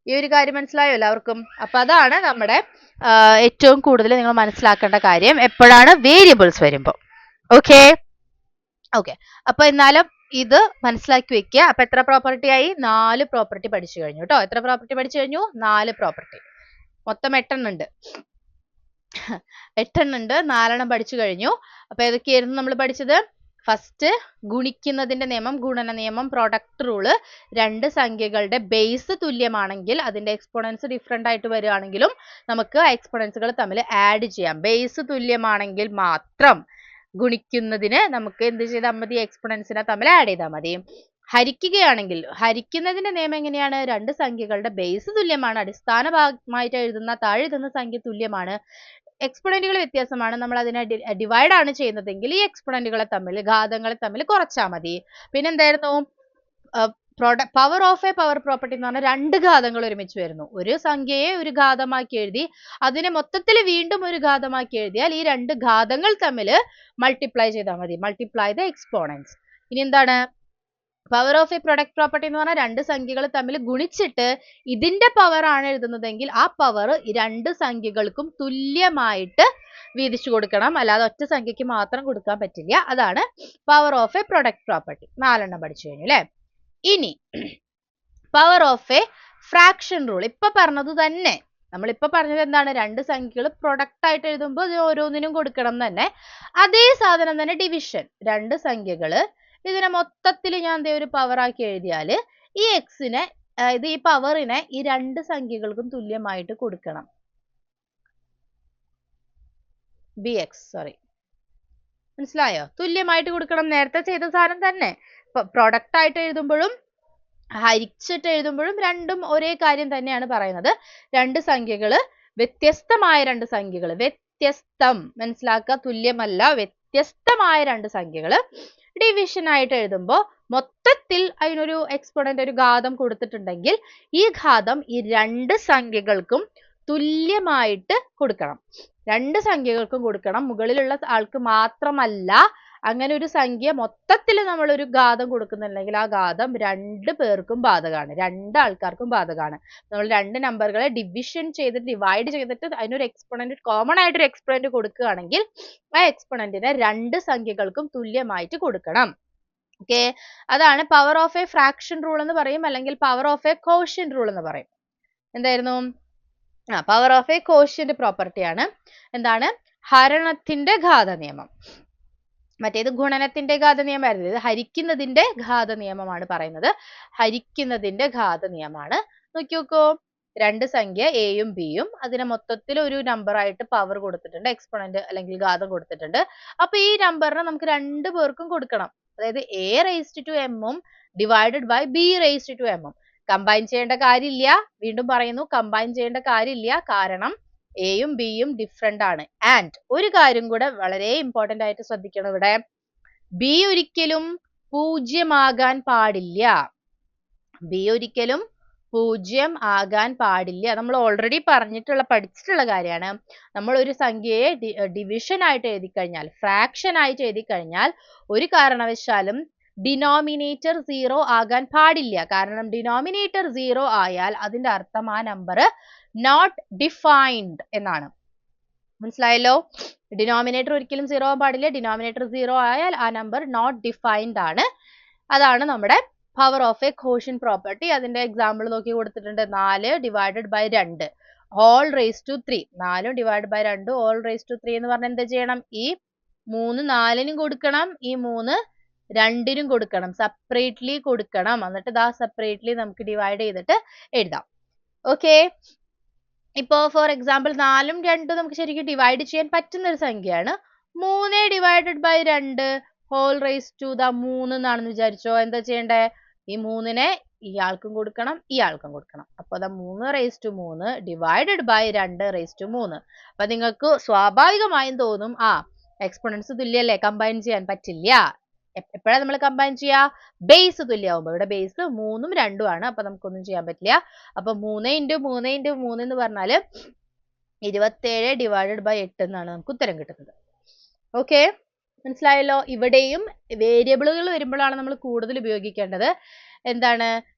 ഈ ഒരു കാര്യം മനസ്സിലായോ എല്ലാവർക്കും? അപ്പൊ അതാണ് നമ്മുടെ ഏറ്റവും കൂടുതൽ നിങ്ങൾ മനസ്സിലാക്കേണ്ട കാര്യം എപ്പോഴാണ്, വേരിയബിൾസ് വരുമ്പോൾ. ഓക്കെ ഓക്കെ, അപ്പൊ എന്നാലും ഇത് മനസ്സിലാക്കി വെക്കുക. അപ്പൊ എത്ര പ്രോപ്പർട്ടി ആയി? 4 പ്രോപ്പർട്ടി പഠിച്ചു കഴിഞ്ഞു കേട്ടോ. എത്ര പ്രോപ്പർട്ടി പഠിച്ചു കഴിഞ്ഞു? 4 പ്രോപ്പർട്ടി. മൊത്തം 8 എണ്ണം ഉണ്ട്. 8 എണ്ണം ഉണ്ട്, 4 എണ്ണം പഠിച്ചു കഴിഞ്ഞു. അപ്പൊ ഏതൊക്കെയായിരുന്നു നമ്മൾ പഠിച്ചത്? ഫസ്റ്റ് ഗുണിക്കുന്നതിന്റെ നിയമം, ഗുണന നിയമം, പ്രൊഡക്റ്റ് റൂള്. രണ്ട് സംഖ്യകളുടെ ബേസ് തുല്യമാണെങ്കിൽ അതിന്റെ എക്സ്പോണൻസ് ഡിഫറെന്റ് ആയിട്ട് വരികയാണെങ്കിലും നമുക്ക് എക്സ്പോണൻസുകൾ തമ്മിൽ ആഡ് ചെയ്യാം. ബേസ് തുല്യമാണെങ്കിൽ മാത്രം ഗുണിക്കുന്നതിന് നമുക്ക് എന്ത് ചെയ്താൽ മതി, എക്സ്പോണൻസിനെ തമ്മിൽ ആഡ് ചെയ്താൽ മതി. ഹരിക്കുകയാണെങ്കിൽ ഹരിക്കുന്നതിന്റെ നിയമം എങ്ങനെയാണ്? രണ്ട് സംഖ്യകളുടെ ബേസ് തുല്യമാണ്, അടിസ്ഥാനമായിട്ട് എഴുതുന്ന താഴെ എഴുതുന്ന സംഖ്യ തുല്യമാണ്, എക്സ്പോണന്റുകൾ വ്യത്യാസമാണ്, നമ്മൾ അതിനെ ഡിവൈഡ് ആണ് ചെയ്യുന്നതെങ്കിൽ ഈ എക്സ്പോണന്റുകളെ തമ്മിൽ, ഘാതങ്ങളെ തമ്മിൽ കുറച്ചാൽ മതി. പിന്നെ എന്തായിരുന്നു? Power of A power property എന്ന് പറഞ്ഞാൽ രണ്ട് ഘാതങ്ങൾ ഒരുമിച്ച് വരുന്നു. ഒരു സംഖ്യയെ ഒരു ഘാതമാക്കി എഴുതി അതിനെ മൊത്തത്തിൽ വീണ്ടും ഒരു ഘാതമാക്കി എഴുതിയാൽ ഈ രണ്ട് ഘാതങ്ങൾ തമ്മിൽ മൾട്ടിപ്ലൈ ചെയ്താൽ മതി. Multiply the exponents. ഇനി എന്താണ് power of a product property എന്ന് പറഞ്ഞാൽ രണ്ട് സംഖ്യകൾ തമ്മിൽ ഗുണിച്ചിട്ട് ഇതിന്റെ പവർ ആണ് എഴുതുന്നതെങ്കിൽ ആ പവർ രണ്ട് സംഖ്യകൾക്കും തുല്യമായിട്ട് വീതിച്ചു കൊടുക്കണം. അല്ലാതെ ഒറ്റ സംഖ്യക്ക് മാത്രം കൊടുക്കാൻ പറ്റില്ല. അതാണ് power of a product property. 4 പഠിച്ചു കഴിഞ്ഞു അല്ലേ. ഇനി power of A fraction rule. ഇപ്പൊ പറഞ്ഞത് തന്നെ, നമ്മളിപ്പോ പറഞ്ഞത് എന്താണ്, രണ്ട് സംഖ്യകൾ പ്രൊഡക്റ്റ് ആയിട്ട് എഴുതുമ്പോൾ ഇത് ഓരോന്നിനും കൊടുക്കണം തന്നെ. അതേ സാധനം തന്നെ ഡിവിഷൻ. രണ്ട് സംഖ്യകള് ഇതിനെ മൊത്തത്തിൽ ഞാൻ ഒരു പവർ ആക്കി എഴുതിയാല് ഈ എക്സിനെ ഈ പവറിനെ ഈ രണ്ട് സംഖ്യകൾക്കും തുല്യമായിട്ട് കൊടുക്കണം. മനസ്സിലായോ? തുല്യമായിട്ട് കൊടുക്കണം. നേരത്തെ ചെയ്ത സാധനം തന്നെ. പ്രൊഡക്റ്റ് ആയിട്ട് എഴുതുമ്പോഴും ഹരിച്ചിട്ട് എഴുതുമ്പോഴും രണ്ടും ഒരേ കാര്യം തന്നെയാണ് പറയുന്നത്. രണ്ട് സംഖ്യകള് വ്യത്യസ്തമായ രണ്ട് സംഖ്യകള്, വ്യത്യസ്തം മനസ്സിലാക്കുക, തുല്യമല്ല, വ്യത്യസ്തമായ രണ്ട് സംഖ്യകള് ഡിവിഷൻ ആയിട്ട് എഴുതുമ്പോൾ മൊത്തത്തിൽ അതിനൊരു എക്സ്പോണന്റ്, ഒരു ഘാതം കൊടുത്തിട്ടുണ്ടെങ്കിൽ ഈ ഘാതം ഈ രണ്ട് സംഖ്യകൾക്കും തുല്യമായിട്ട് കൊടുക്കണം. രണ്ട് സംഖ്യകൾക്കും കൊടുക്കണം. മുകളിലുള്ള ആൾക്ക് മാത്രമല്ല, അങ്ങനെ ഒരു സംഖ്യ മൊത്തത്തിൽ നമ്മൾ ഒരു ഘാതം കൊടുക്കുന്നുണ്ടെങ്കിൽ ആ ഘാതം രണ്ട് പേർക്കും ബാധകമാണ്, രണ്ട് ആൾക്കാർക്കും ബാധകമാണ്. നമ്മൾ രണ്ട് നമ്പറുകളെ ഡിവിഷൻ ചെയ്തിട്ട് ഡിവൈഡ് ചെയ്തിട്ട് അതിനൊരു എക്സ്പോണന്റ്, കോമൺ ആയിട്ടൊരു എക്സ്പോണന്റ് കൊടുക്കുകയാണെങ്കിൽ ആ എക്സ്പോണന്റിനെ രണ്ട് സംഖ്യകൾക്കും തുല്യമായിട്ട് കൊടുക്കണം. ഓക്കെ, അതാണ് power of A fraction rule എന്ന് പറയും, അല്ലെങ്കിൽ power of a quotient rule എന്ന് പറയും. എന്തായിരുന്നു? പവർ ഓഫ് എ കോഷ്യന്റ് പ്രോപ്പർട്ടിയാണ്. എന്താണ്? ഹരണത്തിന്റെ ഘാത നിയമം. മറ്റേത് ഗുണനത്തിന്റെ ഘാത നിയമമായിരുന്നു. ഇത് ഹരിക്കുന്നതിന്റെ ഘാത നിയമമാണ് പറയുന്നത്. ഹരിക്കുന്നതിന്റെ ഘാത നിയമമാണ്. നോക്കിയോക്കോ, രണ്ട് സംഖ്യ എയും ബിയും, അതിനെ മൊത്തത്തിൽ ഒരു നമ്പർ ആയിട്ട് പവർ കൊടുത്തിട്ടുണ്ട്, എക്സ്പോണന്റ് അല്ലെങ്കിൽ ഘാതം കൊടുത്തിട്ടുണ്ട്. അപ്പൊ ഈ നമ്പറിനെ നമുക്ക് രണ്ടു പേർക്കും കൊടുക്കണം. അതായത് എ റേസ്ഡ് ടു എമ്മും divided by B raised to എമ്മും. കമ്പൈൻ ചെയ്യേണ്ട കാര്യമില്ല. വീണ്ടും പറയുന്നു, കമ്പൈൻ ചെയ്യേണ്ട കാര്യമില്ല. കാരണം എയും ബിയും ഡിഫറെന്റ് ആണ്. ആൻഡ് ഒരു കാര്യം കൂടെ വളരെ ഇമ്പോർട്ടന്റ് ആയിട്ട് ശ്രദ്ധിക്കണം. ഇവിടെ ബി ഒരിക്കലും 0 ആകാൻ പാടില്ല. ബി ഒരിക്കലും 0 ആകാൻ പാടില്ല. നമ്മൾ ഓൾറെഡി പഠിച്ചിട്ടുള്ള കാര്യമാണ്. നമ്മൾ ഒരു സംഖ്യയെ ഡിവിഷൻ ആയിട്ട് എഴുതി കഴിഞ്ഞാൽ, ഫ്രാക്ഷൻ ആയിട്ട് എഴുതി കഴിഞ്ഞാൽ ഒരു കാരണവശാലും ഡിനോമിനേറ്റർ 0 ആകാൻ പാടില്ല. കാരണം ഡിനോമിനേറ്റർ 0 ആയാൽ അതിന്റെ അർത്ഥം ആ നമ്പർ നോട്ട് ഡിഫൈൻഡ് എന്നാണ്. മനസ്സിലായല്ലോ? ഡിനോമിനേറ്റർ ഒരിക്കലും 0 ആവാൻ പാടില്ല. ഡിനോമിനേറ്റർ 0 ആയാൽ ആ നമ്പർ നോട്ട് ഡിഫൈൻഡ് ആണ്. അതാണ് നമ്മുടെ power of a quotient property. അതിന്റെ എക്സാമ്പിൾ നോക്കി കൊടുത്തിട്ടുണ്ട്. 4 divided by 2 whole raise to 3. 4 divide by 2 whole raise to 3 എന്ന് പറഞ്ഞാൽ എന്താ ചെയ്യണം? ഈ 3 4നും കൊടുക്കണം, ഈ 3 2നും കൊടുക്കണം, സെപ്പറേറ്റ്ലി കൊടുക്കണം. എന്നിട്ട് ഇതാ സെപ്പറേറ്റ്ലി നമുക്ക് ഡിവൈഡ് ചെയ്തിട്ട് എഴുതാം. ഓക്കെ, ഇപ്പോ ഫോർ എക്സാമ്പിൾ 4ഉം 2ഉം നമുക്ക് ശരിക്കും ഡിവൈഡ് ചെയ്യാൻ പറ്റുന്ന ഒരു സംഖ്യയാണ്. 3 divided by 2 whole raise to 3 എന്നാണെന്ന് വിചാരിച്ചോ. എന്താ ചെയ്യണ്ടേ? ഈ 3നെ ഇയാൾക്കും കൊടുക്കണം, ഇയാൾക്കും കൊടുക്കണം. അപ്പൊ 3 raise to 3 divided by 2 raise to 3. അപ്പൊ നിങ്ങൾക്ക് സ്വാഭാവികമായും തോന്നും, എക്സ്പോണൻസ് തുല്യല്ലേ, കമ്പൈൻ ചെയ്യാൻ പറ്റില്ല. എപ്പോഴാണ് നമ്മൾ കമ്പൈൻ ചെയ്യാ? ബേസ് തുല്യമാകുമ്പോ. ഇവിടെ ബേസ് 3ഉം 2ഉം ആണ്. അപ്പൊ നമുക്കൊന്നും ചെയ്യാൻ പറ്റില്ല. അപ്പൊ 3 × 3 × 3 എന്ന് പറഞ്ഞാല് 27 ഡിവൈഡഡ് ബൈ 8 എന്നാണ് നമുക്ക് ഉത്തരം കിട്ടുന്നത്. ഓക്കെ, മനസ്സിലായല്ലോ? ഇവിടെയും വേരിയബിളുകൾ വരുമ്പോഴാണ് നമ്മൾ കൂടുതൽ ഉപയോഗിക്കേണ്ടത്. എന്താണ്?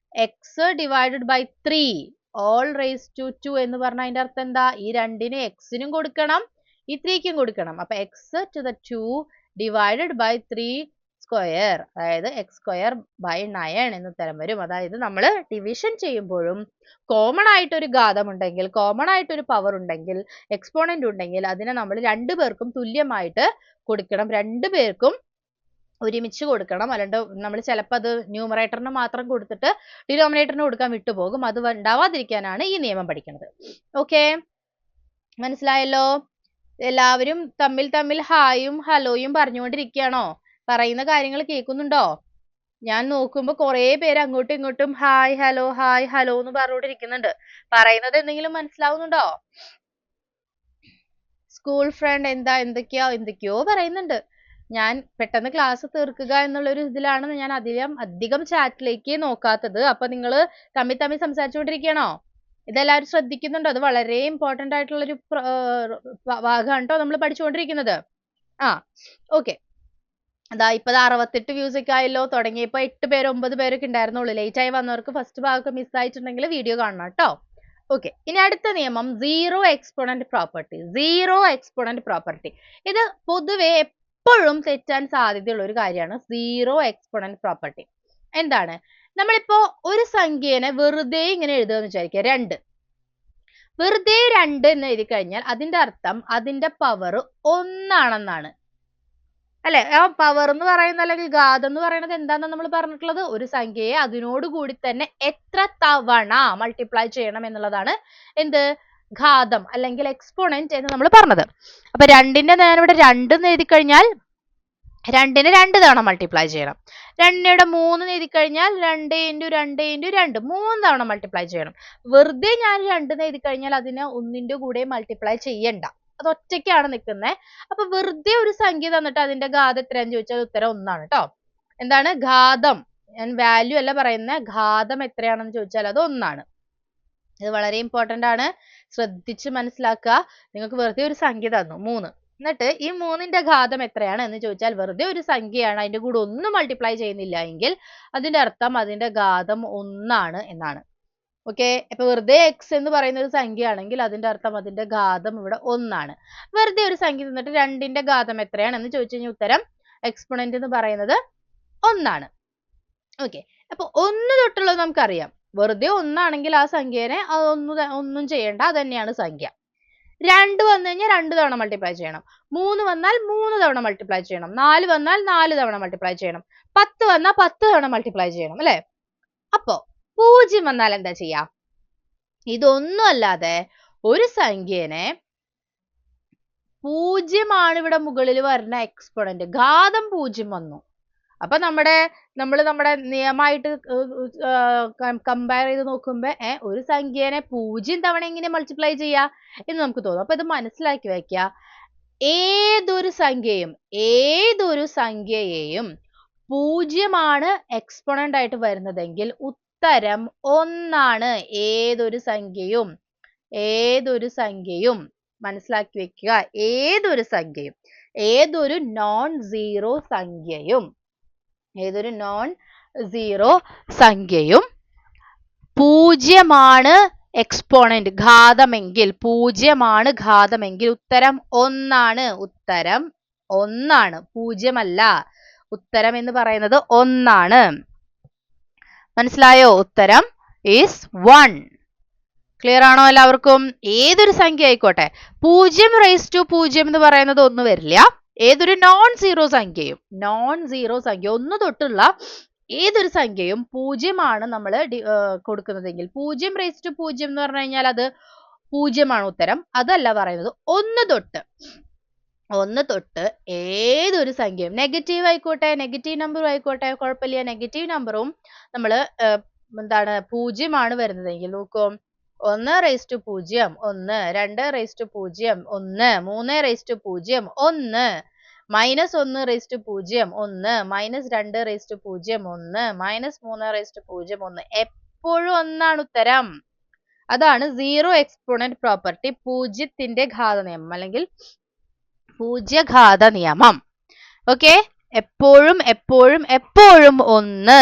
X divided by 3 whole raise to 2 എന്ന് പറഞ്ഞാൽ അതിന്റെ അർത്ഥം എന്താ? ഈ 2ന് എക്സിനും കൊടുക്കണം, ഈ 3ക്കും കൊടുക്കണം. അപ്പൊ X to the 2 divided by 3 square, അതായത് എക്സ് സ്ക്വയർ ബൈ 9 എന്ന് ഉത്തരം വരും. അതായത് നമ്മൾ ഡിവിഷൻ ചെയ്യുമ്പോഴും കോമൺ ആയിട്ടൊരു ഘാതം ഉണ്ടെങ്കിൽ, കോമൺ ആയിട്ടൊരു പവർ ഉണ്ടെങ്കിൽ, എക്സ്പോണന്റ് ഉണ്ടെങ്കിൽ അതിനെ നമ്മൾ രണ്ടു പേർക്കും തുല്യമായിട്ട് കൊടുക്കണം. രണ്ടു പേർക്കും ഒരുമിച്ച് കൊടുക്കണം. അല്ലാണ്ട് നമ്മൾ ചിലപ്പോൾ അത് ന്യൂമറേറ്ററിന് മാത്രം കൊടുത്തിട്ട് ഡിനോമിനേറ്ററിന് കൊടുക്കാൻ വിട്ടുപോകും. അത് ഉണ്ടാവാതിരിക്കാനാണ് ഈ നിയമം പഠിക്കുന്നത്. ഓക്കെ, മനസ്സിലായല്ലോ? എല്ലാവരും തമ്മിൽ ഹായും ഹലോയും പറഞ്ഞുകൊണ്ടിരിക്കുകയാണോ? പറയുന്ന കാര്യങ്ങൾ കേൾക്കുന്നുണ്ടോ? ഞാൻ നോക്കുമ്പോ കുറെ പേര് അങ്ങോട്ടും ഇങ്ങോട്ടും ഹായ് ഹലോ എന്ന് പറഞ്ഞുകൊണ്ടിരിക്കുന്നുണ്ട്. പറയുന്നത് എന്തെങ്കിലും മനസ്സിലാവുന്നുണ്ടോ? സ്കൂൾ ഫ്രണ്ട് എന്തൊക്കെയോ പറയുന്നുണ്ട്. ഞാൻ പെട്ടെന്ന് ക്ലാസ് തീർക്കുക എന്നുള്ളൊരു ഇതിലാണ് ഞാൻ അധികം ചാറ്റിലേക്ക് നോക്കാത്തത്. അപ്പൊ നിങ്ങൾ തമ്മിൽ സംസാരിച്ചുകൊണ്ടിരിക്കണോ? ഇതെല്ലാവരും ശ്രദ്ധിക്കുന്നുണ്ടോ? അത് വളരെ ഇമ്പോർട്ടന്റ് ആയിട്ടുള്ളൊരു ഭാഗമാണ് കേട്ടോ നമ്മൾ പഠിച്ചുകൊണ്ടിരിക്കുന്നത്. ഓക്കെ. അതാ ഇപ്പൊ 68 വ്യൂസ് ഒക്കെ ആയല്ലോ. തുടങ്ങിയപ്പോ 8 പേര് 9 പേരൊക്കെ ഉണ്ടായിരുന്നുള്ളൂ. ലേറ്റ് ആയി വന്നവർക്ക് ഫസ്റ്റ് ഭാഗമൊക്കെ മിസ് ആയിട്ടുണ്ടെങ്കിൽ വീഡിയോ കാണണം കേട്ടോ. ഓക്കെ. ഇനി അടുത്ത നിയമം zero exponent property. Zero exponent property ഇത് പൊതുവെ എപ്പോഴും തെറ്റാൻ സാധ്യതയുള്ള ഒരു കാര്യമാണ് സീറോ എക്സ്പോണന്റ് പ്രോപ്പർട്ടി. എന്താണ്? നമ്മളിപ്പോ ഒരു സംഖ്യേനെ വെറുതെ ഇങ്ങനെ എഴുതുകയെന്ന് വിചാരിക്കുക. 2 വെറുതെ 2 എന്ന് എഴുതി കഴിഞ്ഞാൽ അതിന്റെ അർത്ഥം അതിന്റെ പവർ 1 ആണെന്നാണ്. അല്ലെ? ആ പവർ എന്ന് പറയുന്നത് അല്ലെങ്കിൽ ഘാതം എന്ന് പറയുന്നത് എന്താണെന്ന് നമ്മൾ പറഞ്ഞിട്ടുള്ളത്? ഒരു സംഖ്യയെ അതിനോട് കൂടി തന്നെ എത്ര തവണ മൾട്ടിപ്ലൈ ചെയ്യണം എന്നുള്ളതാണ് എന്ത്? ഘാതം അല്ലെങ്കിൽ എക്സ്പോണന്റ് എന്ന് നമ്മൾ പറഞ്ഞത്. അപ്പൊ 2ന്റെ ഞാനിവിടെ 2 എന്ന് എഴുതി കഴിഞ്ഞാൽ 2നെ 2 തവണ മൾട്ടിപ്ലൈ ചെയ്യണം. 2യുടെ 3 എന്ന് എഴുതി കഴിഞ്ഞാൽ 2 × 2 × 2 3 തവണ മൾട്ടിപ്ലൈ ചെയ്യണം. വെറുതെ ഞാൻ 2 എന്ന് എഴുതി കഴിഞ്ഞാൽ അതിനെ 1ന്റെ കൂടെ മൾട്ടിപ്ലൈ ചെയ്യണ്ട. അത് ഒറ്റയ്ക്കാണ് നിൽക്കുന്നത്. അപ്പൊ വെറുതെ ഒരു സംഖ്യ തന്നിട്ട് അതിന്റെ ഘാതം എത്രയാന്ന് ചോദിച്ചാൽ ഉത്തരം 1 ആണ് കേട്ടോ. എന്താണ് ഘാതം? ഞാൻ വാല്യൂ അല്ല പറയുന്നത്. ഘാതം എത്രയാണെന്ന് ചോദിച്ചാൽ അത് 1 ആണ്. ഇത് വളരെ ഇമ്പോർട്ടന്റ് ആണ്. ശ്രദ്ധിച്ച് മനസ്സിലാക്കുക. നിങ്ങൾക്ക് വെറുതെ ഒരു സംഖ്യ തന്നു 3. എന്നിട്ട് ഈ 3ന്റെ ഘാതം എത്രയാണ് എന്ന് ചോദിച്ചാൽ വെറുതെ ഒരു സംഖ്യയാണ്, അതിന്റെ കൂടെ ഒന്നും മൾട്ടിപ്ലൈ ചെയ്യുന്നില്ല എങ്കിൽ അതിന്റെ അർത്ഥം അതിന്റെ ഘാതം 1 ആണ് എന്നാണ്. ഓക്കെ. അപ്പൊ വെറുതെ x എന്ന് പറയുന്ന ഒരു സംഖ്യ ആണെങ്കിൽ അതിന്റെ അർത്ഥം അതിന്റെ ഘാതം ഇവിടെ 1 ആണ്. വെറുതെ ഒരു സംഖ്യ തന്നിട്ട് 2ന്റെ ഘാതം എത്രയാണെന്ന് ചോദിച്ചു കഴിഞ്ഞാൽ ഉത്തരം എക്സ്പോണന്റ് എന്ന് പറയുന്നത് 1 ആണ്. ഓക്കെ. അപ്പൊ 1 തൊട്ടുള്ളത് നമുക്കറിയാം. വെറുതെ 1 ആണെങ്കിൽ ആ സംഖ്യേനെ ഒന്നും ചെയ്യണ്ട, അത് തന്നെയാണ് സംഖ്യ. 2 വന്നു കഴിഞ്ഞാൽ 2 തവണ മൾട്ടിപ്ലൈ ചെയ്യണം. 3 വന്നാൽ 3 തവണ മൾട്ടിപ്ലൈ ചെയ്യണം. 4 വന്നാൽ 4 തവണ മൾട്ടിപ്ലൈ ചെയ്യണം. 10 വന്നാൽ 10 തവണ മൾട്ടിപ്ലൈ ചെയ്യണം. അല്ലെ? അപ്പോ 0 വന്നാൽ എന്താ ചെയ്യാ? ഇതൊന്നും അല്ലാതെ ഒരു സംഖ്യേനെ 0 ആണ് ഇവിടെ മുകളിൽ വരുന്ന എക്സ്പോണന്റ്. ഘാതം 0 വന്നു. അപ്പൊ നമ്മൾ നമ്മുടെ നിയമമായിട്ട് കമ്പയർ ചെയ്ത് നോക്കുമ്പോ ഒരു സംഖ്യേനെ 0 തവണ എങ്ങനെ മൾട്ടിപ്ലൈ ചെയ്യാ എന്ന് നമുക്ക് തോന്നും. അപ്പൊ ഇത് മനസ്സിലാക്കി വെക്കുക. ഏതൊരു സംഖ്യയെയും 0 ആണ് എക്സ്പോണന്റ് ആയിട്ട് വരുന്നതെങ്കിൽ ഉത്തരം 1 ആണ്. ഏതൊരു സംഖ്യയും മനസ്സിലാക്കി വെക്കുക. ഏതൊരു നോൺ സീറോ സംഖ്യയും 0 ആണ് എക്സ്പോണന്റ് ഘാതമെങ്കിൽ 0 ആണ് ഘാതമെങ്കിൽ ഉത്തരം 1 ആണ്. ഉത്തരം 1 ആണ്, 0 അല്ല. ഉത്തരം എന്ന് പറയുന്നത് 1 ആണ്. മനസ്സിലായോ? ഉത്തരം ഈസ് 1. ക്ലിയർ ആണോ എല്ലാവർക്കും? ഏതൊരു സംഖ്യ ആയിക്കോട്ടെ 0 എന്ന് പറയുന്നത് 1 വരില്ല. ഏതൊരു നോൺ സീറോ സംഖ്യയും 1 തൊട്ടുള്ള ഏതൊരു സംഖ്യയും 0 ആണ് നമ്മൾ കൊടുക്കുന്നതെങ്കിൽ 0 എന്ന് പറഞ്ഞു കഴിഞ്ഞാൽ അത് 0 ആണ് ഉത്തരം. അതല്ല പറയുന്നത് 1 തൊട്ട് ഏതൊരു സംഖ്യയും നെഗറ്റീവ് ആയിക്കോട്ടെ, നെഗറ്റീവ് നമ്പറും ആയിക്കോട്ടെ, കുഴപ്പമില്ല. നെഗറ്റീവ് നമ്പറും നമ്മൾ 0 ആണ് വരുന്നതെങ്കിൽ നോക്കൂ. 1 raised to 0 1, 2 raised to 0 1, 3 raised to 0 1, minus 1 raised to 0 1, minus 2 raised to 0 1, minus 3 raised to 0 1. എപ്പോഴും 1 ആണ് ഉത്തരം. അതാണ് സീറോ എക്സ്പോണന്റ് പ്രോപ്പർട്ടി, പൂജ്യത്തിന്റെ ഘാത നിയമം അല്ലെങ്കിൽ പൂജ്യഘാത നിയമം. ഓക്കെ. എപ്പോഴും 1.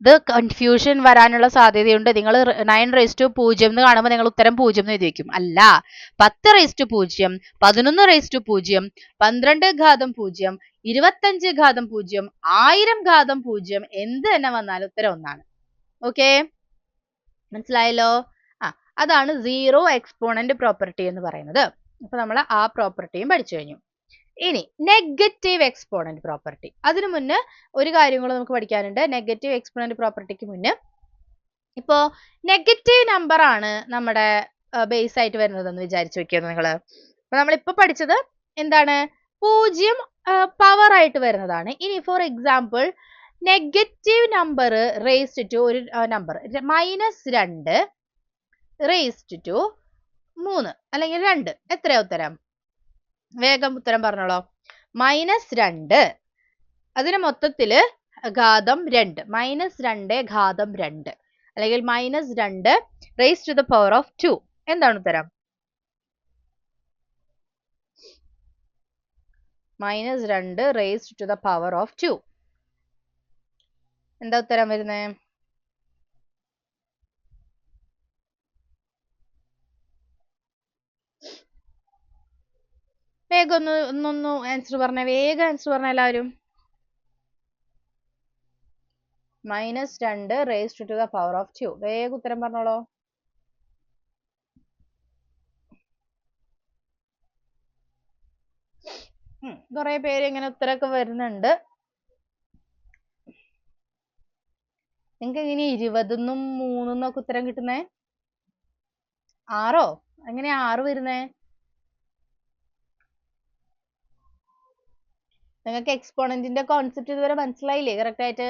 ഇത് കൺഫ്യൂഷൻ വരാനുള്ള സാധ്യതയുണ്ട്. നിങ്ങൾ 9 raised to 0 എന്ന് കാണുമ്പോൾ നിങ്ങൾ ഉത്തരം 0 എന്ന് എഴുതി വെക്കും. അല്ല, 10 raised to 0, 11 raised to 0, 12 ഘാതം 0, 25 ഘാതം 0, 1000 ഘാതം 0 എന്ത് തന്നെ വന്നാലും ഉത്തരം 1 ആണ്. ഓക്കെ, മനസ്സിലായല്ലോ? അതാണ് സീറോ എക്സ്പോണന്റ് പ്രോപ്പർട്ടി എന്ന് പറയുന്നത്. അപ്പൊ നമ്മൾ ആ പ്രോപ്പർട്ടിയും പഠിച്ചു കഴിഞ്ഞു. ഇനി നെഗറ്റീവ് എക്സ്പോണന്റ് പ്രോപ്പർട്ടി. അതിനു മുന്നേ ഒരു കാര്യം കൂടെ നമുക്ക് പഠിക്കാനുണ്ട്. നെഗറ്റീവ് എക്സ്പോണന്റ് പ്രോപ്പർട്ടിക്ക് മുന്നേ ഇപ്പോ നെഗറ്റീവ് നമ്പർ ആണ് നമ്മുടെ ബേസ് ആയിട്ട് വരുന്നതെന്ന് വിചാരിച്ചു വെക്കുന്നത് നിങ്ങൾ. അപ്പൊ നമ്മളിപ്പോ പഠിച്ചത് എന്താണ്? 0 പവർ ആയിട്ട് വരുന്നതാണ്. ഇനി for example negative number raised to ഒരു നമ്പർ -2 റേസ്ഡ് ടു 3 അല്ലെങ്കിൽ 2 എത്രയാ ഉത്തരം? വേഗം ഉത്തരം പറഞ്ഞോളൂ. -2 അതിന് മൊത്തത്തില് ഘാതം 2 -2 ഘാതം 2 അല്ലെങ്കിൽ -2 raised to the power of 2. എന്താണ് ഉത്തരം? -2 raised to the power of 2. എന്താ ഉത്തരം വരുന്നേ? വേഗം ഒന്ന് ആൻസർ പറഞ്ഞേ, വേഗം ആൻസർ പറഞ്ഞ എല്ലാവരും. -2 raised to the power of 2. വേഗം ഉത്തരം പറഞ്ഞോളൂ. കുറെ പേര് ഇങ്ങനെ ഉത്തരമൊക്കെ വരുന്നുണ്ട്. നിങ്ങൾക്ക് എങ്ങനെ 20 3 ഉത്തരം കിട്ടുന്നേ? 6? എങ്ങനെയാ 6 വരുന്നേ? നിങ്ങൾക്ക് എക്സ്പോണന്റിന്റെ കോൺസെപ്റ്റ് ഇതുവരെ മനസ്സിലായില്ലേ കറക്റ്റ് ആയിട്ട്?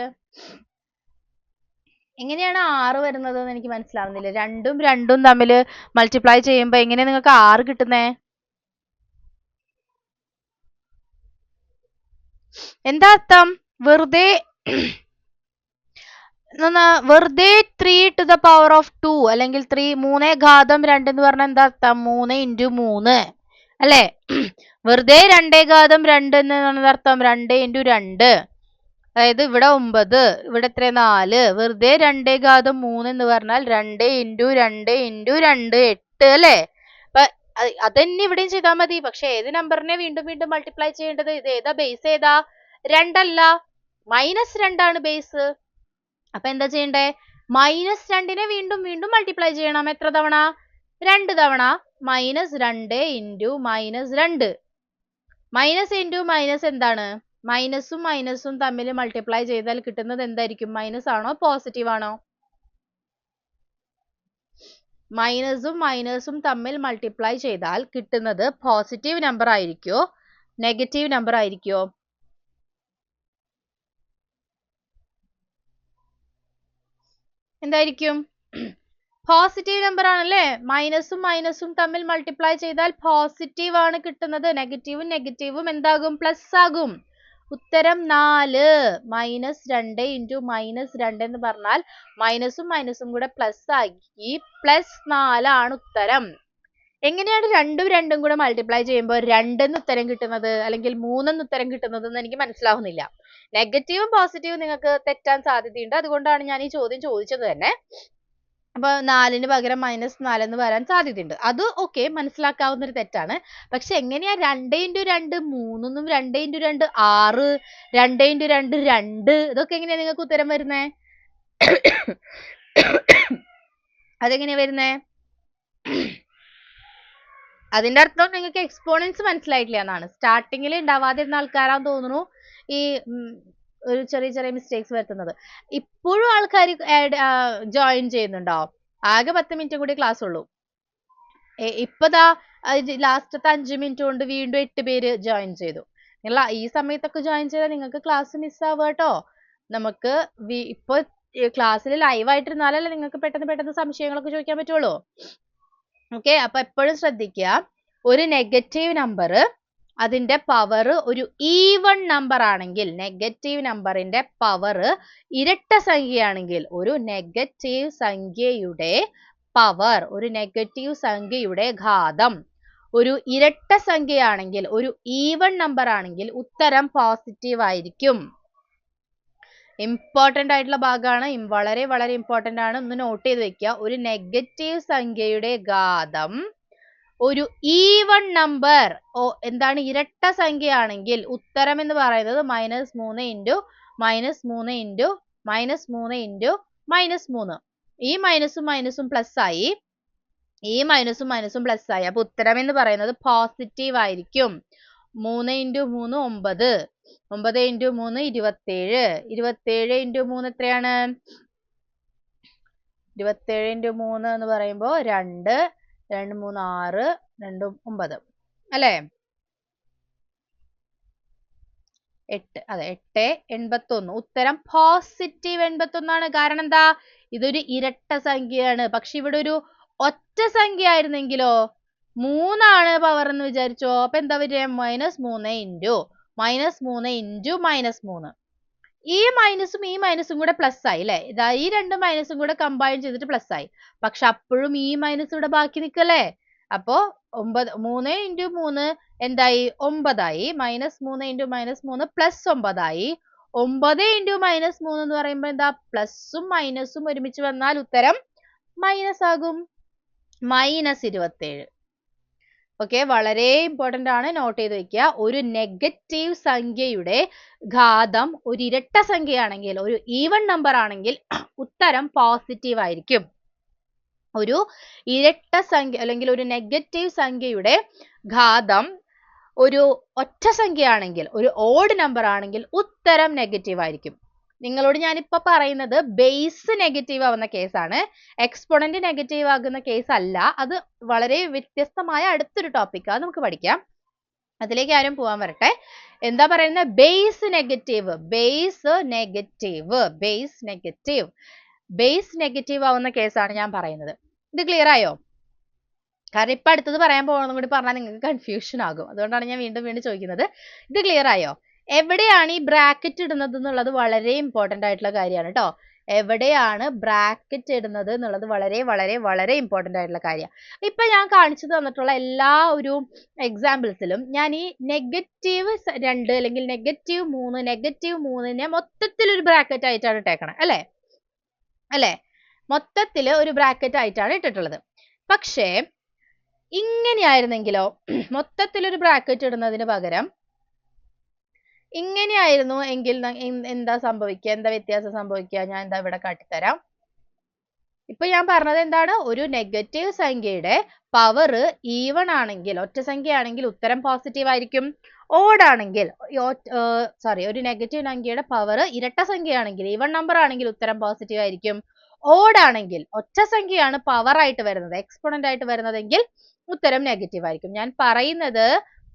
എങ്ങനെയാണ് 6 വരുന്നത് എന്ന് എനിക്ക് മനസ്സിലാവുന്നില്ല. 2ഉം 2ഉം തമ്മിൽ മൾട്ടിപ്ലൈ ചെയ്യുമ്പോ എങ്ങനെയാ നിങ്ങൾക്ക് 6 കിട്ടുന്നേ? എന്താ അർത്ഥം? വെറുതെ 3 to the power of 2 അല്ലെങ്കിൽ 3 ഘാതം 2 എന്ന് പറഞ്ഞാൽ എന്താ അർത്ഥം? 3 × 3 അല്ലേ? വെറുതെ 2 ഘാതം 2 എന്ന് അർത്ഥം 2 × 2. അതായത് ഇവിടെ 9, ഇവിടെ എത്ര 4. വെറുതെ 2 ഘാതം 3 എന്ന് പറഞ്ഞാൽ 2 × 2 × 2 8 അല്ലേ? അപ്പൊ അതന്നെ ഇവിടെയും ചെയ്താൽ മതി. പക്ഷെ ഏത് നമ്പറിനെ വീണ്ടും വീണ്ടും മൾട്ടിപ്ലൈ ചെയ്യേണ്ടത്? ഇത് ഏതാ ബേസ്? ഏതാ? 2 അല്ല, -2 ആണ് ബേസ്. അപ്പൊ എന്താ ചെയ്യണ്ടേ? -2നെ വീണ്ടും വീണ്ടും മൾട്ടിപ്ലൈ ചെയ്യണം. എത്ര തവണ? 2 തവണ. -2 × -2. മൈനസ് ഇൻറ്റു മൈനസ് എന്താണ്? മൈനസും മൈനസും തമ്മിൽ മൾട്ടിപ്ലൈ ചെയ്താൽ കിട്ടുന്നത് എന്തായിരിക്കും? മൈനസ് ആണോ പോസിറ്റീവ് ആണോ? മൈനസും മൈനസും തമ്മിൽ മൾട്ടിപ്ലൈ ചെയ്താൽ കിട്ടുന്നത് പോസിറ്റീവ് നമ്പർ ആയിരിക്കോ നെഗറ്റീവ് നമ്പർ ആയിരിക്കോ? എന്തായിരിക്കും? പോസിറ്റീവ് നമ്പർ ആണല്ലേ? മൈനസും മൈനസും തമ്മിൽ മൾട്ടിപ്ലൈ ചെയ്താൽ പോസിറ്റീവ് ആണ് കിട്ടുന്നത്. നെഗറ്റീവും നെഗറ്റീവും എന്താകും? പ്ലസ് ആകും. ഉത്തരം 4. -2 × -2 എന്ന് പറഞ്ഞാൽ മൈനസും മൈനസും കൂടെ പ്ലസ് ആക്കി +4 ആണ് ഉത്തരം. എങ്ങനെയാണ് 2ഉം 2ഉം കൂടെ മൾട്ടിപ്ലൈ ചെയ്യുമ്പോൾ 2 എന്ന് ഉത്തരം കിട്ടുന്നത് അല്ലെങ്കിൽ 3 എന്ന് ഉത്തരം കിട്ടുന്നത് എന്ന് എനിക്ക് മനസ്സിലാവുന്നില്ല. നെഗറ്റീവും പോസിറ്റീവും നിങ്ങൾക്ക് തെറ്റാൻ സാധ്യതയുണ്ട്. അതുകൊണ്ടാണ് ഞാൻ ഈ ചോദ്യം ചോദിച്ചത് തന്നെ. അപ്പൊ 4ന് പകരം -4 എന്ന് വരാൻ സാധ്യതയുണ്ട്. അത് ഓക്കെ, മനസ്സിലാക്കാവുന്ന ഒരു തെറ്റാണ്. പക്ഷെ എങ്ങനെയാ 2 × 2 3 2 × 2 6 2 × 2 2 ഇതൊക്കെ എങ്ങനെയാ നിങ്ങൾക്ക് ഉത്തരം വരുന്നേ? അതെങ്ങനെയാ വരുന്നേ? അതിന്റെ അർത്ഥം നിങ്ങൾക്ക് എക്സ്പോണൻസ് മനസ്സിലായിട്ടില്ല എന്നാണ്. സ്റ്റാർട്ടിങ്ങിൽ ഉണ്ടാവാതിരുന്ന ആൾക്കാരാന്ന് തോന്നുന്നു ഈ ഒരു ചെറിയ ചെറിയ മിസ്റ്റേക്സ് വരുത്തുന്നത്. ഇപ്പോഴും ആൾക്കാർ ജോയിൻ ചെയ്യുന്നുണ്ടോ? ആകെ 10 മിനിറ്റ് കൂടി ക്ലാസ് ഉള്ളൂ. ഇപ്പതാ ലാസ്റ്റത്തെ 5 മിനിറ്റ് കൊണ്ട് വീണ്ടും 8 പേര് ജോയിൻ ചെയ്തു. നിങ്ങൾ ഈ സമയത്തൊക്കെ ജോയിൻ ചെയ്താൽ നിങ്ങൾക്ക് ക്ലാസ് മിസ്സാവുക കേട്ടോ. നമുക്ക് ഇപ്പൊ ക്ലാസ്സിൽ ലൈവ് ആയിട്ടിരുന്നാലല്ലേ നിങ്ങൾക്ക് പെട്ടെന്ന് സംശയങ്ങളൊക്കെ ചോദിക്കാൻ പറ്റുള്ളൂ. ഓക്കെ, അപ്പൊ എപ്പോഴും ശ്രദ്ധിക്കുക, ഒരു നെഗറ്റീവ് നമ്പർ അതിന്റെ പവർ ഒരു ഈവൺ നമ്പർ ആണെങ്കിൽ, നെഗറ്റീവ് നമ്പറിന്റെ പവർ ഇരട്ട സംഖ്യയാണെങ്കിൽ, ഒരു നെഗറ്റീവ് സംഖ്യയുടെ പവർ, ഒരു നെഗറ്റീവ് സംഖ്യയുടെ ഘാതം ഒരു ഇരട്ട സംഖ്യയാണെങ്കിൽ, ഒരു ഈവൺ നമ്പർ ആണെങ്കിൽ ഉത്തരം പോസിറ്റീവ് ആയിരിക്കും. ഇമ്പോർട്ടന്റ് ആയിട്ടുള്ള ഭാഗമാണ്, വളരെ വളരെ ഇമ്പോർട്ടന്റ് ആണ്. ഒന്ന് നോട്ട് ചെയ്ത് വെക്കുക. ഒരു നെഗറ്റീവ് സംഖ്യയുടെ ഘാതം ഒരു ഈവൺ നമ്പർ എന്താണ്? ഇരട്ട സംഖ്യയാണെങ്കിൽ ഉത്തരം എന്ന് പറയുന്നത് -3 × -3 × -3. ഈ മൈനസും മൈനസും പ്ലസ് ആയി, ഈ മൈനസും മൈനസും പ്ലസ് ആയി. അപ്പൊ ഉത്തരം എന്ന് പറയുന്നത് പോസിറ്റീവ് ആയിരിക്കും. 3 × 3 9, 9 × 3 27, 27 × 3 എത്രയാണ്? 27 × 3 എന്ന് പറയുമ്പോൾ 2, 2 3 6, 2 9 അല്ലേ? 8, അതെ 8 81. ഉത്തരം പോസിറ്റീവ് 81 ആണ്. കാരണം എന്താ? ഇതൊരു ഇരട്ട സംഖ്യയാണ്. പക്ഷെ ഇവിടെ ഒരു ഒറ്റ സംഖ്യ ആയിരുന്നെങ്കിലോ, 3 ആണ് പവർ എന്ന് വിചാരിച്ചോ, അപ്പൊ എന്താ വരിക? -3 × -3 ഇൻറ്റു -3. ഈ മൈനസും ഈ മൈനസും കൂടെ പ്ലസ് ആയി അല്ലേ? ഇതാ ഈ രണ്ട് മൈനസും കൂടെ കമ്പൈൻ ചെയ്തിട്ട് പ്ലസ് ആയി. പക്ഷെ അപ്പോഴും ഈ മൈനസ് ഇവിടെ ബാക്കി നിൽക്കല്ലേ? അപ്പോ 3 ഇൻറ്റു 3 എന്തായി? 9 ആയി. -3 ഇൻറ്റു -3 പ്ലസ് 9 ആയി. 9 ഇൻറ്റു -3 എന്ന് പറയുമ്പോൾ എന്താ? പ്ലസും മൈനസും ഒരുമിച്ച് വന്നാൽ ഉത്തരം മൈനസ് ആകും. -27. ഓക്കെ, വളരെ ഇമ്പോർട്ടന്റ് ആണ്, നോട്ട് ചെയ്ത് വെക്കുക. ഒരു നെഗറ്റീവ് സംഖ്യയുടെ ഘാതം ഒരു ഇരട്ട സംഖ്യയാണെങ്കിൽ, ഒരു ഈവൺ നമ്പർ ആണെങ്കിൽ ഉത്തരം പോസിറ്റീവ് ആയിരിക്കും. ഒരു ഇരട്ട സംഖ്യ അല്ലെങ്കിൽ ഒരു നെഗറ്റീവ് സംഖ്യയുടെ ഘാതം ഒരു ഒറ്റ സംഖ്യയാണെങ്കിൽ, ഒരു ഓഡ് നമ്പർ ആണെങ്കിൽ ഉത്തരം നെഗറ്റീവ് ആയിരിക്കും. നിങ്ങളോട് ഞാനിപ്പോൾ പറയുന്നത് ബേസ് നെഗറ്റീവ് ആവുന്ന കേസാണ്. എക്സ്പോണന്റ് നെഗറ്റീവ് ആകുന്ന കേസ് അല്ല. അത് വളരെ വ്യത്യസ്തമായ അടുത്തൊരു ടോപ്പിക്കാണ്, നമുക്ക് പഠിക്കാം. അതിലേക്ക് ആരും പോകാൻ വരട്ടെ. എന്താ പറയുന്നത്? Base negative, base negative, base negative, base negative ആവുന്ന കേസാണ് ഞാൻ പറയുന്നത്. ഇത് ക്ലിയർ ആയോ? കാരണം ഇപ്പൊ അടുത്തത് പറയാൻ പോകുന്നതും കൂടി പറഞ്ഞാൽ നിങ്ങൾക്ക് കൺഫ്യൂഷൻ ആകും. അതുകൊണ്ടാണ് ഞാൻ വീണ്ടും വീണ്ടും ചോദിക്കുന്നത്. ഇത് ക്ലിയർ ആയോ? എവിടെയാണ് ഈ ബ്രാക്കറ്റ് ഇടുന്നത് എന്നുള്ളത് വളരെ ഇമ്പോർട്ടന്റ് ആയിട്ടുള്ള കാര്യമാണ് കേട്ടോ. എവിടെയാണ് ബ്രാക്കറ്റ് ഇടുന്നത് എന്നുള്ളത് വളരെ വളരെ വളരെ ഇമ്പോർട്ടന്റ് ആയിട്ടുള്ള കാര്യമാണ്. ഇപ്പൊ ഞാൻ കാണിച്ചു തന്നിട്ടുള്ള എല്ലാ ഒരു എക്സാമ്പിൾസിലും ഞാൻ ഈ -2 അല്ലെങ്കിൽ -3 -3നെ മൊത്തത്തിൽ ഒരു ബ്രാക്കറ്റ് ആയിട്ടാണ് ഇട്ടേക്കണത് അല്ലേ? അല്ലേ? മൊത്തത്തിൽ ഒരു ബ്രാക്കറ്റ് ആയിട്ടാണ് ഇട്ടിട്ടുള്ളത്. പക്ഷേ ഇങ്ങനെയായിരുന്നെങ്കിലോ? മൊത്തത്തിൽ ഒരു ബ്രാക്കറ്റ് ഇടുന്നതിന് പകരം ഇങ്ങനെയായിരുന്നു എങ്കിൽ എന്താ സംഭവിക്കുക? എന്താ വ്യത്യാസം സംഭവിക്കുക? ഞാൻ എന്താ ഇവിടെ കാട്ടിത്തരാം. ഇപ്പൊ ഞാൻ പറഞ്ഞത് എന്താണ്? ഒരു നെഗറ്റീവ് സംഖ്യയുടെ പവർ ഈവൺ ആണെങ്കിൽ, ഒറ്റ സംഖ്യ ആണെങ്കിൽ ഉത്തരം പോസിറ്റീവ് ആയിരിക്കും. ഓഡ് ആണെങ്കിൽ, ഒരു നെഗറ്റീവ് സംഖ്യയുടെ പവർ ഇരട്ട സംഖ്യയാണെങ്കിൽ, ഈവൺ നമ്പർ ആണെങ്കിൽ ഉത്തരം പോസിറ്റീവ് ആയിരിക്കും. ഓഡ് ആണെങ്കിൽ, ഒറ്റ സംഖ്യയാണ് പവർ ആയിട്ട് വരുന്നത്, എക്സ്പോണന്റ് ആയിട്ട് വരുന്നതെങ്കിൽ ഉത്തരം നെഗറ്റീവ് ആയിരിക്കും. ഞാൻ പറയുന്നത്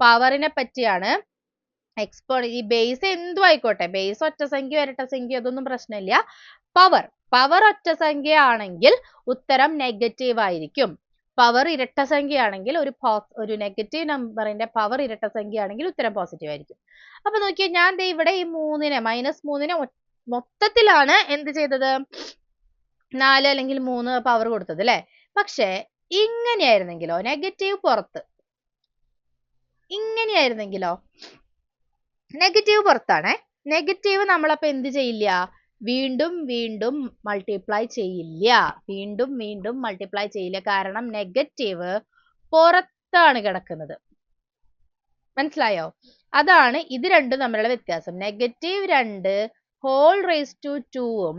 പവറിനെ പറ്റിയാണ്. ഈ ബേസ് എന്തും ആയിക്കോട്ടെ, ബേസ് ഒറ്റ സംഖ്യ ഇരട്ട സംഖ്യ അതൊന്നും പ്രശ്നമില്ല. പവർ ഒറ്റ സംഖ്യ ആണെങ്കിൽ ഉത്തരം നെഗറ്റീവ് ആയിരിക്കും. പവർ ഇരട്ട സംഖ്യ ആണെങ്കിൽ, ഒരു നെഗറ്റീവ് നമ്പറിന്റെ പവർ ഇരട്ട സംഖ്യ ആണെങ്കിൽ ഉത്തരം പോസിറ്റീവ് ആയിരിക്കും. അപ്പൊ നോക്കിയേ, ഞാൻ ഇവിടെ ഈ -3നെ മൊത്തത്തിലാണ് എന്ത് ചെയ്തത്? 4 അല്ലെങ്കിൽ 3 പവർ കൊടുത്തത് അല്ലേ? പക്ഷെ ഇങ്ങനെയായിരുന്നെങ്കിലോ? നെഗറ്റീവ് പുറത്ത്, ഇങ്ങനെയായിരുന്നെങ്കിലോ? നെഗറ്റീവ് പുറത്താണേ. നെഗറ്റീവ് നമ്മളപ്പോ എന്ത് ചെയ്യില്ല? വീണ്ടും വീണ്ടും മൾട്ടിപ്ലൈ ചെയ്യില്ല. വീണ്ടും വീണ്ടും മൾട്ടിപ്ലൈ ചെയ്യില്ല. കാരണം നെഗറ്റീവ് പുറത്താണ് കിടക്കുന്നത്. മനസ്സിലായോ? അതാണ് ഇത് രണ്ടും തമ്മിലുള്ള വ്യത്യാസം. -2 ഹോൾ റേസ് ടു 2ഉം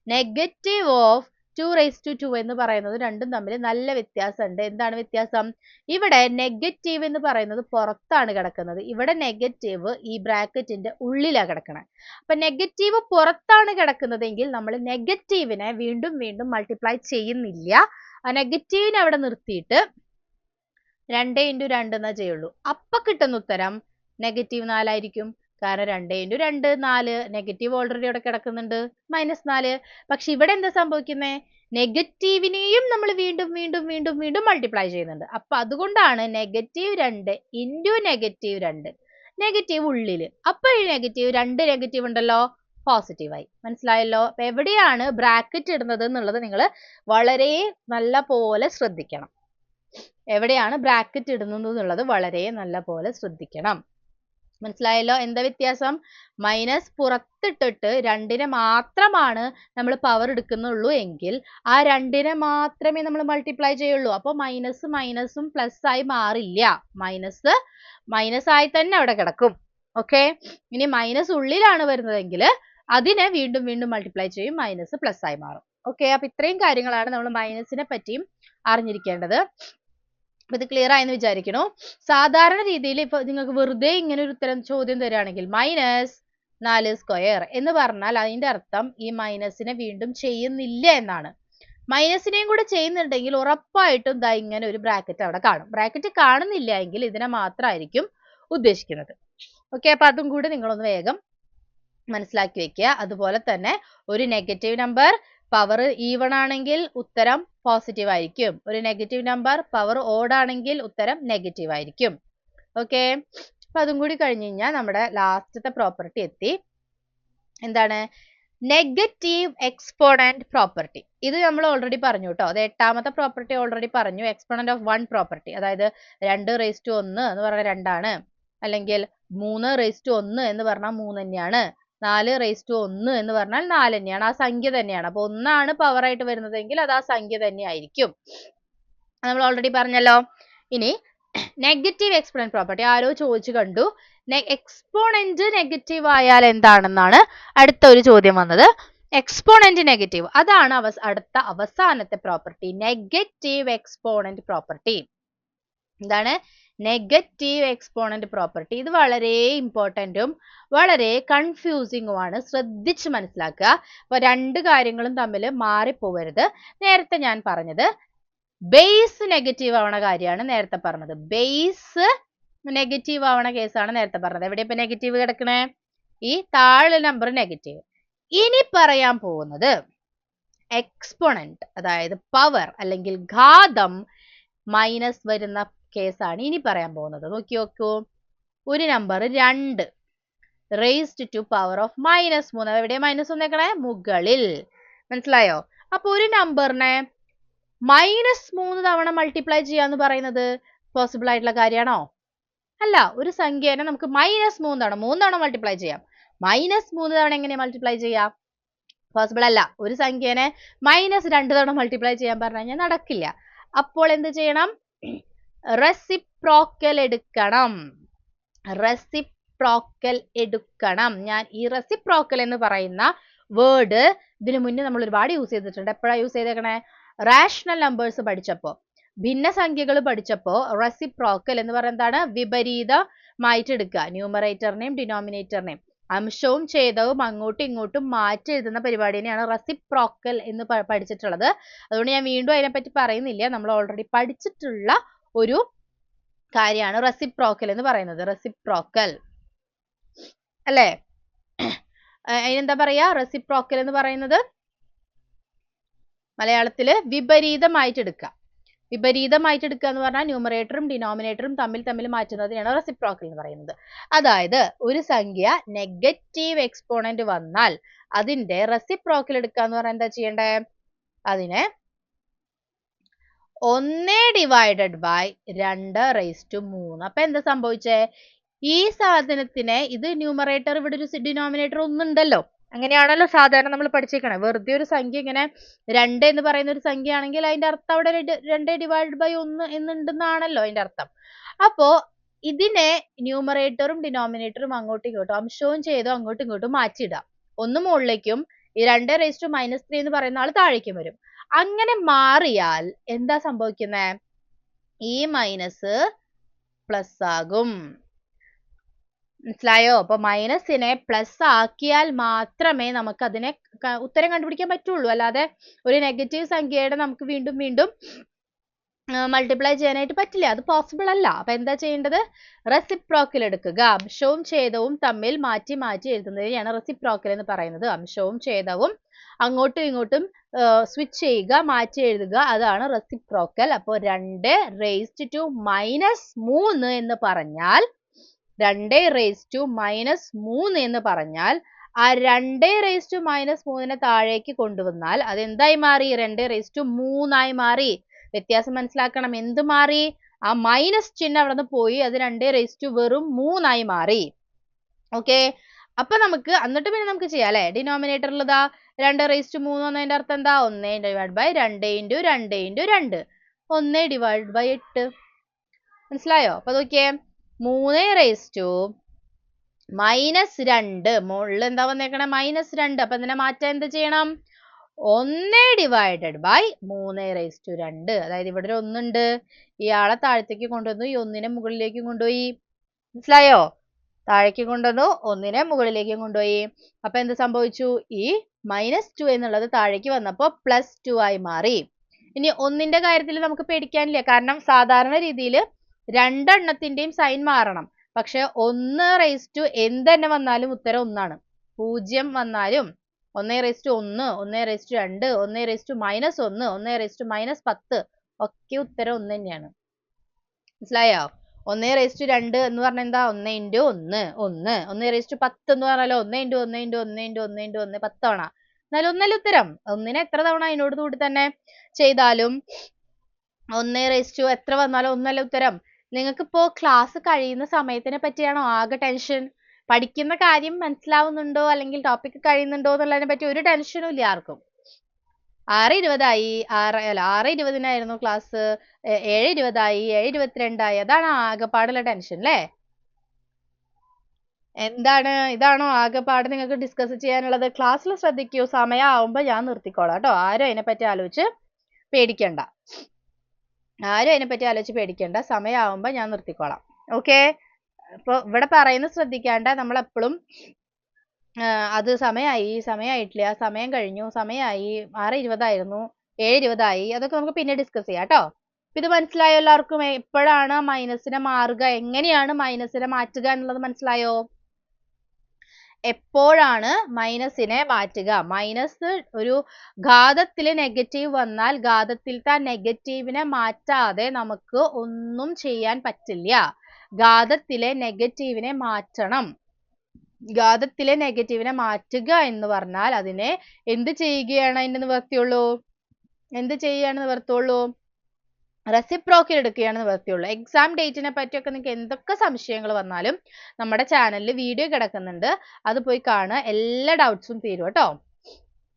നെഗറ്റീവ് ഓഫ് 2 റേസ് ടു 2 എന്ന് പറയുന്നത് രണ്ടും തമ്മിൽ നല്ല വ്യത്യാസമുണ്ട്. എന്താണ് വ്യത്യാസം? ഇവിടെ നെഗറ്റീവ് എന്ന് പറയുന്നത് പുറത്താണ് കിടക്കുന്നത്. ഇവിടെ നെഗറ്റീവ് ഈ ബ്രാക്കറ്റിന്റെ ഉള്ളിലാണ് കിടക്കുന്നത്. അപ്പൊ നെഗറ്റീവ് പുറത്താണ് കിടക്കുന്നതെങ്കിൽ നമ്മൾ നെഗറ്റീവിനെ വീണ്ടും വീണ്ടും മൾട്ടിപ്ലൈ ചെയ്യുന്നില്ല. ആ നെഗറ്റീവിനെ അവിടെ നിർത്തിയിട്ട് 2 × 2 എന്നേ ചെയ്യുള്ളൂ. അപ്പൊ കിട്ടുന്ന ഉത്തരം -4 ആയിരിക്കും. കാരണം 2 × 2 4, നെഗറ്റീവ് ഓൾറെഡി അവിടെ കിടക്കുന്നുണ്ട്, -4. പക്ഷെ ഇവിടെ എന്താ സംഭവിക്കുന്നത്? നെഗറ്റീവിനെയും നമ്മൾ വീണ്ടും വീണ്ടും വീണ്ടും വീണ്ടും മൾട്ടിപ്ലൈ ചെയ്യുന്നുണ്ട്. അപ്പൊ അതുകൊണ്ടാണ് -2 ഇൻറ്റു -2, നെഗറ്റീവ് ഉള്ളില്. അപ്പൊ ഈ രണ്ട് നെഗറ്റീവ് ഉണ്ടല്ലോ, പോസിറ്റീവായി. മനസ്സിലായല്ലോ? അപ്പൊ എവിടെയാണ് ബ്രാക്കറ്റ് ഇടുന്നത് എന്നുള്ളത് നിങ്ങൾ വളരെ നല്ല പോലെ ശ്രദ്ധിക്കണം. എവിടെയാണ് ബ്രാക്കറ്റ് ഇടുന്നത് എന്നുള്ളത് വളരെ നല്ല പോലെ ശ്രദ്ധിക്കണം. മനസ്സിലായല്ലോ? എന്താ വ്യത്യാസം? മൈനസ് പുറത്തിട്ടിട്ട് 2നെ മാത്രമാണ് നമ്മൾ പവർ എടുക്കുന്നുള്ളൂ എങ്കിൽ ആ 2നെ മാത്രമേ നമ്മൾ മൾട്ടിപ്ലൈ ചെയ്യുള്ളൂ. അപ്പോൾ മൈനസും പ്ലസ് ആയി മാറില്ല. മൈനസ് ആയി തന്നെ അവിടെ കിടക്കും. ഓക്കെ, ഇനി മൈനസ് ഉള്ളിലാണ് വരുന്നതെങ്കിൽ അതിനെ വീണ്ടും വീണ്ടും മൾട്ടിപ്ലൈ ചെയ്യും, മൈനസ് പ്ലസ് ആയി മാറും. ഓക്കെ, അപ്പൊ ഇത്രയും കാര്യങ്ങളാണ് നമ്മൾ മൈനസിനെ പറ്റിയും അറിഞ്ഞിരിക്കേണ്ടത്. അപ്പൊ ഇത് ക്ലിയർ ആയെന്ന് വിചാരിക്കണു. സാധാരണ രീതിയിൽ ഇപ്പൊ നിങ്ങൾക്ക് വെറുതെ ഇങ്ങനെ ഒരു ഉത്തരം ചോദ്യം തരികയാണെങ്കിൽ -4² എന്ന് പറഞ്ഞാൽ അതിന്റെ അർത്ഥം ഈ മൈനസിനെ വീണ്ടും ചെയ്യുന്നില്ല എന്നാണ്. മൈനസിനെയും കൂടെ ചെയ്യുന്നുണ്ടെങ്കിൽ ഉറപ്പായിട്ടും ദാ ഇങ്ങനെ ഒരു ബ്രാക്കറ്റ് അവിടെ കാണും. ബ്രാക്കറ്റ് കാണുന്നില്ല എങ്കിൽ ഇതിനെ മാത്രമായിരിക്കും ഉദ്ദേശിക്കുന്നത്. ഓക്കെ, അപ്പൊ അതും കൂടി നിങ്ങളൊന്ന് വേഗം മനസ്സിലാക്കി വെക്കുക. അതുപോലെ തന്നെ ഒരു നെഗറ്റീവ് നമ്പർ പവർ ഈവൺ ആണെങ്കിൽ ഉത്തരം പോസിറ്റീവ് ആയിരിക്കും. ഒരു നെഗറ്റീവ് നമ്പർ പവർ ഓഡ് ആണെങ്കിൽ ഉത്തരം നെഗറ്റീവ് ആയിരിക്കും. ഓക്കെ, അപ്പൊ അതും കൂടി കഴിഞ്ഞ് കഴിഞ്ഞാൽ നമ്മുടെ ലാസ്റ്റത്തെ പ്രോപ്പർട്ടി എത്തി. എന്താണ്? Negative exponent property. ഇത് നമ്മൾ ഓൾറെഡി പറഞ്ഞു കേട്ടോ. അത് 8ാമത്തെ പ്രോപ്പർട്ടി ഓൾറെഡി പറഞ്ഞു. എക്സ്പോണന്റ് ഓഫ് 1 പ്രോപ്പർട്ടി, അതായത് 2⁻1 എന്ന് പറഞ്ഞാൽ 2 ആണ്, അല്ലെങ്കിൽ 3⁻1 എന്ന് പറഞ്ഞാൽ 3 തന്നെയാണ്, 4⁻1 എന്ന് പറഞ്ഞാൽ 4 തന്നെയാണ്. ആ സംഖ്യ തന്നെയാണ്. അപ്പൊ 1 ആണ് പവർ ആയിട്ട് വരുന്നതെങ്കിൽ അത് ആ സംഖ്യ തന്നെ ആയിരിക്കും. നമ്മൾ ഓൾറെഡി പറഞ്ഞല്ലോ. ഇനി നെഗറ്റീവ് എക്സ്പോണന്റ് പ്രോപ്പർട്ടി ആരോ ചോദിച്ചു കണ്ടു. എക്സ്പോണന്റ് നെഗറ്റീവ് ആയാൽ എന്താണെന്നാണ് അടുത്ത ഒരു ചോദ്യം വന്നത്. എക്സ്പോണന്റ് നെഗറ്റീവ്, അതാണ് അടുത്ത അവസാനത്തെ പ്രോപ്പർട്ടി, നെഗറ്റീവ് എക്സ്പോണന്റ് പ്രോപ്പർട്ടി. എന്താണ്? Negative exponent property. ഇത് വളരെ ഇമ്പോർട്ടന്റും വളരെ കൺഫ്യൂസിംഗുമാണ്. ശ്രദ്ധിച്ച് മനസ്സിലാക്കുക. അപ്പൊ രണ്ട് കാര്യങ്ങളും തമ്മിൽ മാറിപ്പോവരുത്. നേരത്തെ ഞാൻ പറഞ്ഞത് ബേസ് നെഗറ്റീവ് ആവണ കാര്യമാണ് നേരത്തെ പറഞ്ഞത്. ബേസ് നെഗറ്റീവ് ആവണ കേസാണ് നേരത്തെ പറഞ്ഞത്. എവിടെ ഇപ്പൊ നെഗറ്റീവ് കിടക്കണേ? ഈ താഴെ നമ്പർ നെഗറ്റീവ്. ഇനി പറയാൻ പോകുന്നത് എക്സ്പോണന്റ്, അതായത് പവർ അല്ലെങ്കിൽ ഘാതം മൈനസ് വരുന്ന കേസാണ് ഇനി പറയാൻ പോകുന്നത്. നോക്കി നോക്കൂ. ഒരു number 2 raised to power of -3. എവിടെ മൈനസ് വന്നേക്കണേ? മുകളിൽ. മനസ്സിലായോ? അപ്പൊ ഒരു നമ്പറിനെ -3 തവണ മൾട്ടിപ്ലൈ ചെയ്യാന്ന് പറയുന്നത് പോസിബിൾ ആയിട്ടുള്ള കാര്യമാണോ? അല്ല. ഒരു സംഖ്യേനെ നമുക്ക് -3 തവണ 3 തവണ മൾട്ടിപ്ലൈ ചെയ്യാം. -3 തവണ എങ്ങനെ മൾട്ടിപ്ലൈ ചെയ്യാം? പോസിബിൾ അല്ല. ഒരു സംഖ്യേനെ -2 തവണ മൾട്ടിപ്ലൈ ചെയ്യാൻ പറഞ്ഞു കഴിഞ്ഞാൽ നടക്കില്ല. അപ്പോൾ എന്ത് ചെയ്യണം? റെസിപ്രോക്കൽ എടുക്കണം. റെസിപ്രോക്കൽ എടുക്കണം. ഞാൻ ഈ റെസിപ്രോക്കൽ എന്ന് പറയുന്ന വേർഡ് ഇതിനു മുന്നേ നമ്മൾ ഒരുപാട് യൂസ് ചെയ്തിട്ടുണ്ട്. എപ്പോഴാണ് യൂസ് ചെയ്തേക്കണേ? റാഷണൽ നമ്പേഴ്സ് പഠിച്ചപ്പോ, ഭിന്നസംഖ്യകൾ പഠിച്ചപ്പോ റെസിപ്രോക്കൽ എന്ന് പറയുന്നത് എന്താണ്? വിപരീതമായിട്ട് എടുക്കുക. ന്യൂമറേറ്ററിനെയും ഡിനോമിനേറ്ററിനെയും അംശവും ഛേദവും അങ്ങോട്ടും ഇങ്ങോട്ടും മാറ്റി എഴുതുന്ന പരിപാടിനെയാണ് റെസിപ്രോക്കൽ എന്ന് പഠിച്ചിട്ടുള്ളത്. അതുകൊണ്ട് ഞാൻ വീണ്ടും അതിനെപ്പറ്റി പറയുന്നില്ല. നമ്മൾ ഓൾറെഡി പഠിച്ചിട്ടുള്ള ഒരു കാര്യമാണ് റെസിപ്രോക്കൽ എന്ന് പറയുന്നത്. റെസിപ്രോക്കൽ അല്ലേ? അതിനെന്താ പറയാ? റെസിപ്രോക്കൽ എന്ന് പറയുന്നത് മലയാളത്തില് വിപരീതമായിട്ട് എടുക്കുക. വിപരീതമായിട്ട് എടുക്കുക എന്ന് പറഞ്ഞാൽ ന്യൂമറേറ്ററും ഡിനോമിനേറ്ററും തമ്മിൽ മാറ്റുന്നതിനാണ് റെസിപ്രോക്കൽ എന്ന് പറയുന്നത്. അതായത് ഒരു സംഖ്യ നെഗറ്റീവ് എക്സ്പോണന്റ് വന്നാൽ അതിന്റെ റെസിപ്രോക്കൽ എടുക്കുക എന്ന് പറഞ്ഞാൽ എന്താ ചെയ്യണ്ടേ? അതിനെ 1/2/2⁻3. അപ്പൊ എന്താ സംഭവിച്ചേ? ഈ സാധനത്തിനെ, ഇത് ന്യൂമറേറ്റർ, ഇവിടെ ഒരു ഡിനോമിനേറ്റർ ഒന്നുണ്ടല്ലോ. അങ്ങനെയാണല്ലോ സാധാരണ നമ്മൾ പഠിച്ചേക്കണേ. വെറുതെ ഒരു സംഖ്യ ഇങ്ങനെ 2 എന്ന് പറയുന്ന ഒരു സംഖ്യ ആണെങ്കിൽ അതിന്റെ അർത്ഥം അവിടെ 2/1 എന്നുണ്ടെന്നാണല്ലോ അതിന്റെ അർത്ഥം. അപ്പോ ഇതിനെ ന്യൂമറേറ്ററും ഡിനോമിനേറ്ററും അങ്ങോട്ടും ഇങ്ങോട്ടും അംശവും ഛേദവും അങ്ങോട്ടും ഇങ്ങോട്ടും മാറ്റിയിടാം. ഒന്ന് മുകളിലേക്കും ഈ 2⁻³ എന്ന് പറയുന്ന ആള് താഴേക്കും വരും. അങ്ങനെ മാറിയാൽ എന്താ സംഭവിക്കുന്നേ? ഈ മൈനസ് പ്ലസ് ആകും. മനസ്സിലായോ? അപ്പൊ മൈനസിനെ പ്ലസ് ആക്കിയാൽ മാത്രമേ നമുക്ക് അതിനെ ഉത്തരം കണ്ടുപിടിക്കാൻ പറ്റുള്ളൂ. അല്ലാതെ ഒരു നെഗറ്റീവ് സംഖ്യയുടെ നമുക്ക് വീണ്ടും വീണ്ടും മൾട്ടിപ്ലൈ ചെയ്യാനായിട്ട് പറ്റില്ല. അത് പോസിബിൾ അല്ല. അപ്പൊ എന്താ ചെയ്യേണ്ടത്? റെസിപ്രോക്കൽ എടുക്കുക. അംശവും ഛേദവും തമ്മിൽ മാറ്റി മാറ്റി എഴുതുന്നതിനെയാണ് റെസിപ്രോക്കൽ എന്ന് പറയുന്നത്. അംശവും ഛേദവും അങ്ങോട്ടും ഇങ്ങോട്ടും സ്വിച്ച് ചെയ്യുക, മാറ്റി എഴുതുക, അതാണ് റെസിപ്രോക്കൽ. അപ്പോൾ 2⁻³ എന്ന് പറഞ്ഞാൽ 2⁻³ എന്ന് പറഞ്ഞാൽ ആ 2⁻³ താഴേക്ക് കൊണ്ടുവന്നാൽ അത് എന്തായി മാറി? 2⁻³ ആയി മാറി. വ്യത്യാസം മനസ്സിലാക്കണം. എന്ത് മാറി? ആ മൈനസ് ചിഹ്നം അവിടെ നിന്ന് പോയി. അത് 2 വെറും 3 ആയി മാറി. ഓക്കെ. അപ്പൊ നമുക്ക് എന്നിട്ട് പിന്നെ നമുക്ക് ചെയ്യാം അല്ലെ? ഡിനോമിനേറ്ററിൽ ഇതാ 2⁻³ എന്നതിന്റെ അർത്ഥം എന്താ? 1/2 × 2 × 2 1/8. മനസ്സിലായോ? അപ്പൊ നോക്കിയേ, 3⁻². മുകളിൽ എന്താ വന്നേക്കണേ? -2. അപ്പൊ ഇതിനെ മാറ്റാൻ എന്ത് ചെയ്യണം? 1/3/2. അതായത് ഇവിടെ ഒരു 1 ഉണ്ട്. ഇയാളെ താഴത്തേക്ക് കൊണ്ടുവന്നു, ഈ 1നെ മുകളിലേക്ക് കൊണ്ടുപോയി. മനസ്സിലായോ? താഴേക്ക് കൊണ്ടുവന്നു, 1നെ മുകളിലേക്ക് കൊണ്ടുപോയി. അപ്പൊ എന്ത് സംഭവിച്ചു? ഈ -2 എന്നുള്ളത് താഴേക്ക് വന്നപ്പോ +2 ആയി മാറി. ഇനി 1ന്റെ കാര്യത്തിൽ നമുക്ക് പേടിക്കാനില്ല. കാരണം സാധാരണ രീതിയിൽ രണ്ടെണ്ണത്തിന്റെയും സൈൻ മാറണം. പക്ഷെ 1 എന്ത് തന്നെ വന്നാലും ഉത്തരം 1 ആണ്. 0 വന്നാലും 1/1, 1/2, 1/-1, 1/-10 ഒക്കെ ഉത്തരം 1 തന്നെയാണ്. മനസ്സിലായോ? 1/2 എന്ന് പറഞ്ഞാൽ എന്താ? 1 × 1 1. 1/10 എന്ന് പറഞ്ഞാലോ 1 × 1 × 1 × 1 × 1 10 തവണ. എന്നാലും ഒന്നല്ലേ ഉത്തരം. ഒന്നിനെ എത്ര തവണ അതിനോട് കൂടി തന്നെ ചെയ്താലും 1 എത്ര വന്നാലും ഒന്നല്ലേ ഉത്തരം. നിങ്ങൾക്കിപ്പോ ക്ലാസ് കഴിയുന്ന സമയത്തിനെ പറ്റിയാണോ ആകെ ടെൻഷൻ? പഠിക്കുന്ന കാര്യം മനസ്സിലാവുന്നുണ്ടോ അല്ലെങ്കിൽ ടോപ്പിക് കഴിയുന്നുണ്ടോ എന്നുള്ളതിനെ പറ്റി ഒരു ടെൻഷനും ഇല്ല ആർക്കും. 6:20 6:20 ക്ലാസ്, 7:20 7:22 അതാണ് ആകെപ്പാടുള്ള ടെൻഷൻ അല്ലേ? എന്താണ്, ഇതാണോ ആകെപ്പാട് നിങ്ങൾക്ക് ഡിസ്കസ് ചെയ്യാനുള്ളത്? ക്ലാസ്സിൽ ശ്രദ്ധിക്കൂ. സമയമാവുമ്പോൾ ഞാൻ നിർത്തിക്കോളാം കേട്ടോ. ആരും അതിനെപ്പറ്റി ആലോചിച്ച് പേടിക്കണ്ട. സമയമാവുമ്പോൾ ഞാൻ നിർത്തിക്കോളാം. ഓക്കെ. അപ്പോൾ ഇവിടെ പറയുന്നത് ശ്രദ്ധിക്കാണ്ട് നമ്മളെപ്പോഴും അത് സമയമായിട്ടില്ല, സമയം കഴിഞ്ഞു, സമയമായി, 6:20 7:20 അതൊക്കെ നമുക്ക് പിന്നെ ഡിസ്കസ് ചെയ്യാം കേട്ടോ. ഇത് മനസ്സിലായോ എല്ലാവർക്കും? എപ്പോഴാണ് മൈനസിനെ മാറുക, എങ്ങനെയാണ് മൈനസിനെ മാറ്റുക എന്നുള്ളത് മനസ്സിലായോ? എപ്പോഴാണ് മൈനസിനെ മാറ്റുക? മൈനസ് ഒരു ഘാതത്തിൽ നെഗറ്റീവ് വന്നാൽ ഘാതത്തിലത്തെ ആ നെഗറ്റീവിനെ മാറ്റാതെ നമുക്ക് ഒന്നും ചെയ്യാൻ പറ്റില്ല. ഘാതത്തിലെ നെഗറ്റീവിനെ മാറ്റണം. ഘാതത്തിലെ നെഗറ്റീവിനെ മാറ്റുക എന്ന് പറഞ്ഞാൽ അതിനെ എന്ത് ചെയ്യുകയാണ് അതിന്റെ നിവർത്തിയുള്ളൂ? റെസിപ്രോക്കൽ എടുക്കുകയാണ് നിവർത്തിയുള്ളൂ. എക്സാം ഡേറ്റിനെ പറ്റിയൊക്കെ നിങ്ങൾക്ക് എന്തൊക്കെ സംശയങ്ങൾ വന്നാലും നമ്മുടെ ചാനലിൽ വീഡിയോ കിടക്കുന്നുണ്ട്, അത് പോയി കാണുക. എല്ലാ ഡൗട്ട്സും തീരും കേട്ടോ.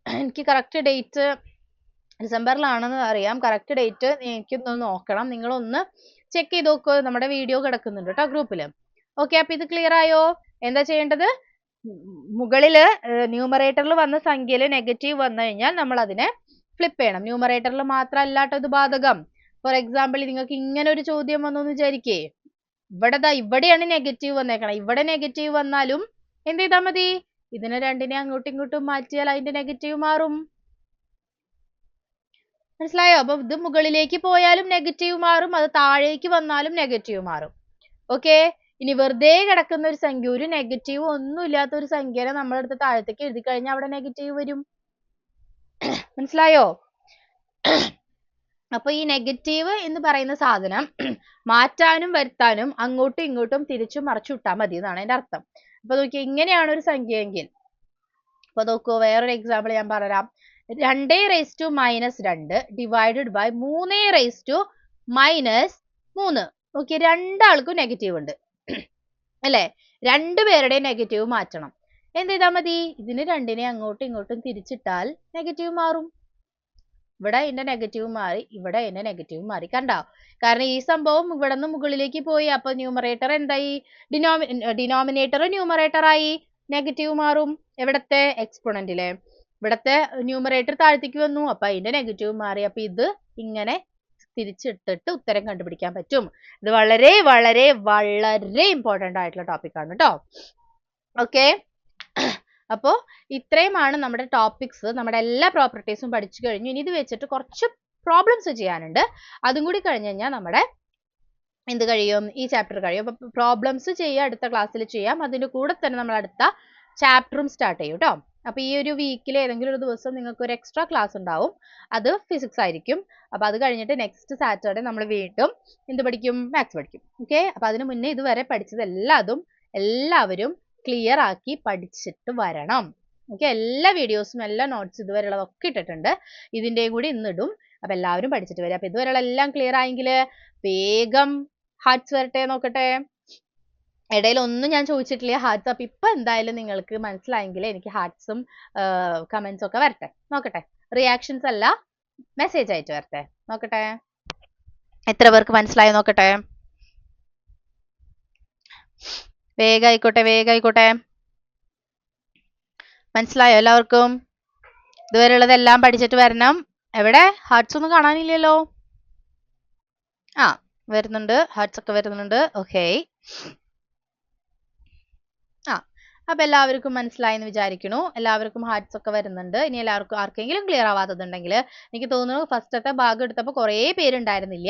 എനിക്ക് കറക്റ്റ് ഡേറ്റ് ഡിസംബറിലാണെന്ന് അറിയാം. കറക്റ്റ് ഡേറ്റ് എനിക്കൊന്ന് നോക്കണം. നിങ്ങളൊന്ന് ചെക്ക് ചെയ്ത് നോക്കുക. നമ്മുടെ വീഡിയോ കിടക്കുന്നുണ്ട് കേട്ടോ ഗ്രൂപ്പിൽ. ഓക്കെ. അപ്പൊ ഇത് ക്ലിയർ ആയോ? എന്താ ചെയ്യേണ്ടത്? മുകളില് ന്യൂമറേറ്ററിൽ വന്ന സംഖ്യയിൽ നെഗറ്റീവ് വന്നു കഴിഞ്ഞാൽ നമ്മൾ അതിനെ ഫ്ലിപ്പ് ചെയ്യണം. ന്യൂമറേറ്ററിൽ മാത്രമല്ല കേട്ടോ ഇത് ബാധകം. ഫോർ എക്സാമ്പിൾ നിങ്ങൾക്ക് ഇങ്ങനെ ഒരു ചോദ്യം വന്നു എന്ന് വിചാരിക്കേ. ഇവിടെയാണ് നെഗറ്റീവ് വന്നേക്കണം. ഇവിടെ നെഗറ്റീവ് വന്നാലും എന്ത് ചെയ്താൽ മതി? ഇതിനെ രണ്ടിനെ അങ്ങോട്ടും ഇങ്ങോട്ടും മാറ്റിയാൽ അതിന്റെ നെഗറ്റീവ് മാറും. മനസ്സിലായോ? അപ്പൊ ഇത് മുകളിലേക്ക് പോയാലും നെഗറ്റീവ് മാറും, അത് താഴേക്ക് വന്നാലും നെഗറ്റീവ് മാറും. ഓക്കെ. ഇനി വെറുതെ കിടക്കുന്ന ഒരു സംഖ്യ, ഒരു നെഗറ്റീവ് ഒന്നും ഇല്ലാത്ത ഒരു സംഖ്യനെ നമ്മളെടുത്ത് താഴത്തേക്ക് എഴുതി കഴിഞ്ഞാൽ അവിടെ നെഗറ്റീവ് വരും. മനസ്സിലായോ? അപ്പൊ ഈ നെഗറ്റീവ് എന്ന് പറയുന്ന സാധനം മാറ്റാനും വരുത്താനും അങ്ങോട്ടും ഇങ്ങോട്ടും തിരിച്ചും മറിച്ചു വിട്ടാൽ മതി എന്നാണ് അതിന്റെ അർത്ഥം. അപ്പൊ നോക്കിയാൽ ഇങ്ങനെയാണ് ഒരു സംഖ്യയെങ്കിൽ, അപ്പൊ നോക്കൂ വേറൊരു എക്സാമ്പിൾ ഞാൻ പറയാം. 2⁻2 ഡിവൈഡഡ് ബൈ 3⁻3. നോക്കി രണ്ടാൾക്കും നെഗറ്റീവ് ഉണ്ട് അല്ലെ? രണ്ടുപേരുടെയും നെഗറ്റീവ് മാറ്റണം. എന്ത് ചെയ്താൽ മതി? ഇതിന് രണ്ടിനെ അങ്ങോട്ടും ഇങ്ങോട്ടും തിരിച്ചിട്ടാൽ നെഗറ്റീവ് മാറും. ഇവിടെ ഇതിന്റെ നെഗറ്റീവ് മാറി, ഇവിടെ ഇതിന്റെ നെഗറ്റീവ് മാറി. കണ്ടോ? കാരണം ഈ സംഭവം ഇവിടെ നിന്ന് മുകളിലേക്ക് പോയി. അപ്പൊ ന്യൂമറേറ്റർ എന്തായി? ഡിനോമിനേറ്റർ ന്യൂമറേറ്റർ ആയി, നെഗറ്റീവ് മാറും. എവിടത്തെ? എക്സ്പോണന്റിലെ. ഇവിടത്തെ ന്യൂമറേറ്റർ താഴത്തേക്ക് വന്നു, അപ്പൊ അതിന്റെ നെഗറ്റീവ് മാറി. അപ്പൊ ഇത് ഇങ്ങനെ തിരിച്ചിട്ടിട്ട് ഉത്തരം കണ്ടുപിടിക്കാൻ പറ്റും. ഇത് വളരെ വളരെ വളരെ ഇമ്പോർട്ടന്റ് ആയിട്ടുള്ള ടോപ്പിക് ആണ് കേട്ടോ. ഓക്കെ. അപ്പോൾ ഇത്രയുമാണ് നമ്മുടെ ടോപ്പിക്സ്. നമ്മുടെ എല്ലാ പ്രോപ്പർട്ടീസും പഠിച്ചു കഴിഞ്ഞു. ഇനി ഇത് വെച്ചിട്ട് കുറച്ച് പ്രോബ്ലംസ് ചെയ്യാനുണ്ട്. അതും കൂടി കഴിഞ്ഞ് കഴിഞ്ഞാൽ നമ്മുടെ എന്ത് കഴിയും? ഈ ചാപ്റ്റർ കഴിയും. അപ്പൊ പ്രോബ്ലംസ് ചെയ്യുക, അടുത്ത ക്ലാസ്സിൽ ചെയ്യാം. അതിന്റെ കൂടെ തന്നെ നമ്മൾ അടുത്ത ചാപ്റ്ററും സ്റ്റാർട്ട് ചെയ്യും കേട്ടോ. അപ്പൊ ഈ ഒരു വീക്കിൽ ഏതെങ്കിലും ഒരു ദിവസം നിങ്ങൾക്ക് ഒരു എക്സ്ട്രാ ക്ലാസ് ഉണ്ടാവും. അത് ഫിസിക്സ് ആയിരിക്കും. അപ്പൊ അത് കഴിഞ്ഞിട്ട് നെക്സ്റ്റ് സാറ്റർഡേ നമ്മൾ വീണ്ടും എന്ത് പഠിക്കും? മാത്സ് പഠിക്കും. ഓക്കെ. അപ്പൊ അതിന് മുന്നേ ഇതുവരെ പഠിച്ചത് എല്ലാവരും ക്ലിയർ ആക്കി പഠിച്ചിട്ട് വരണം. ഓക്കെ. എല്ലാ വീഡിയോസും എല്ലാ നോട്ട്സും ഇതുവരെയുള്ളതൊക്കെ ഇട്ടിട്ടുണ്ട്. ഇതിന്റെയും കൂടി ഇന്നിടും. അപ്പൊ എല്ലാവരും പഠിച്ചിട്ട് വരിക. അപ്പൊ ഇതുവരെയുള്ള എല്ലാം ക്ലിയർ ആയെങ്കിൽ വേഗം ഹാർട്ട്സ് വരട്ടെ നോക്കട്ടെ. ഇടയിൽ ഒന്നും ഞാൻ ചോദിച്ചിട്ടില്ല ഹാർട്ട്സ്. അപ്പൊ ഇപ്പൊ എന്തായാലും നിങ്ങൾക്ക് മനസ്സിലായെങ്കിൽ എനിക്ക് ഹാർട്ട്സും കമന്റ്സും ഒക്കെ വരട്ടെ. നോക്കട്ടെ. റിയാക്ഷൻസ് അല്ല, മെസ്സേജ് ആയിട്ട് വരട്ടെ. നോക്കട്ടെ എത്ര പേർക്ക് മനസ്സിലായോ നോക്കട്ടെ. വേഗായിക്കോട്ടെ. മനസ്സിലായോ എല്ലാവർക്കും? ഇതുവരെയുള്ളതെല്ലാം പഠിച്ചിട്ട് വരണം. എവിടെ? ഹാർട്ട്സ് ഒന്നും കാണാനില്ലല്ലോ. വരുന്നുണ്ട്, ഹാർട്ട്സ് ഒക്കെ വരുന്നുണ്ട്. ഓക്കെ. അപ്പൊ എല്ലാവർക്കും മനസ്സിലായി എന്ന് വിചാരിക്കുന്നു. എല്ലാവർക്കും ഹാർട്ട്സ് ഒക്കെ വരുന്നുണ്ട്. ഇനി എല്ലാവർക്കും ആർക്കെങ്കിലും ക്ലിയർ ആവാത്തതുണ്ടെങ്കിൽ, എനിക്ക് തോന്നുന്നു ഫസ്റ്റത്തെ ഭാഗം എടുത്തപ്പോൾ കുറേ പേരുണ്ടായിരുന്നില്ല.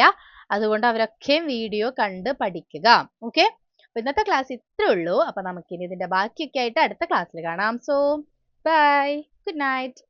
അതുകൊണ്ട് അവരൊക്കെയും വീഡിയോ കണ്ട് പഠിക്കുക. ഓക്കെ. അപ്പൊ ഇന്നത്തെ ക്ലാസ് ഇത്രേ ഉള്ളൂ. അപ്പൊ നമുക്കിനി ഇതിന്റെ ബാക്കിയൊക്കെ ആയിട്ട് അടുത്ത ക്ലാസ്സിൽ കാണാം. So bye, good night.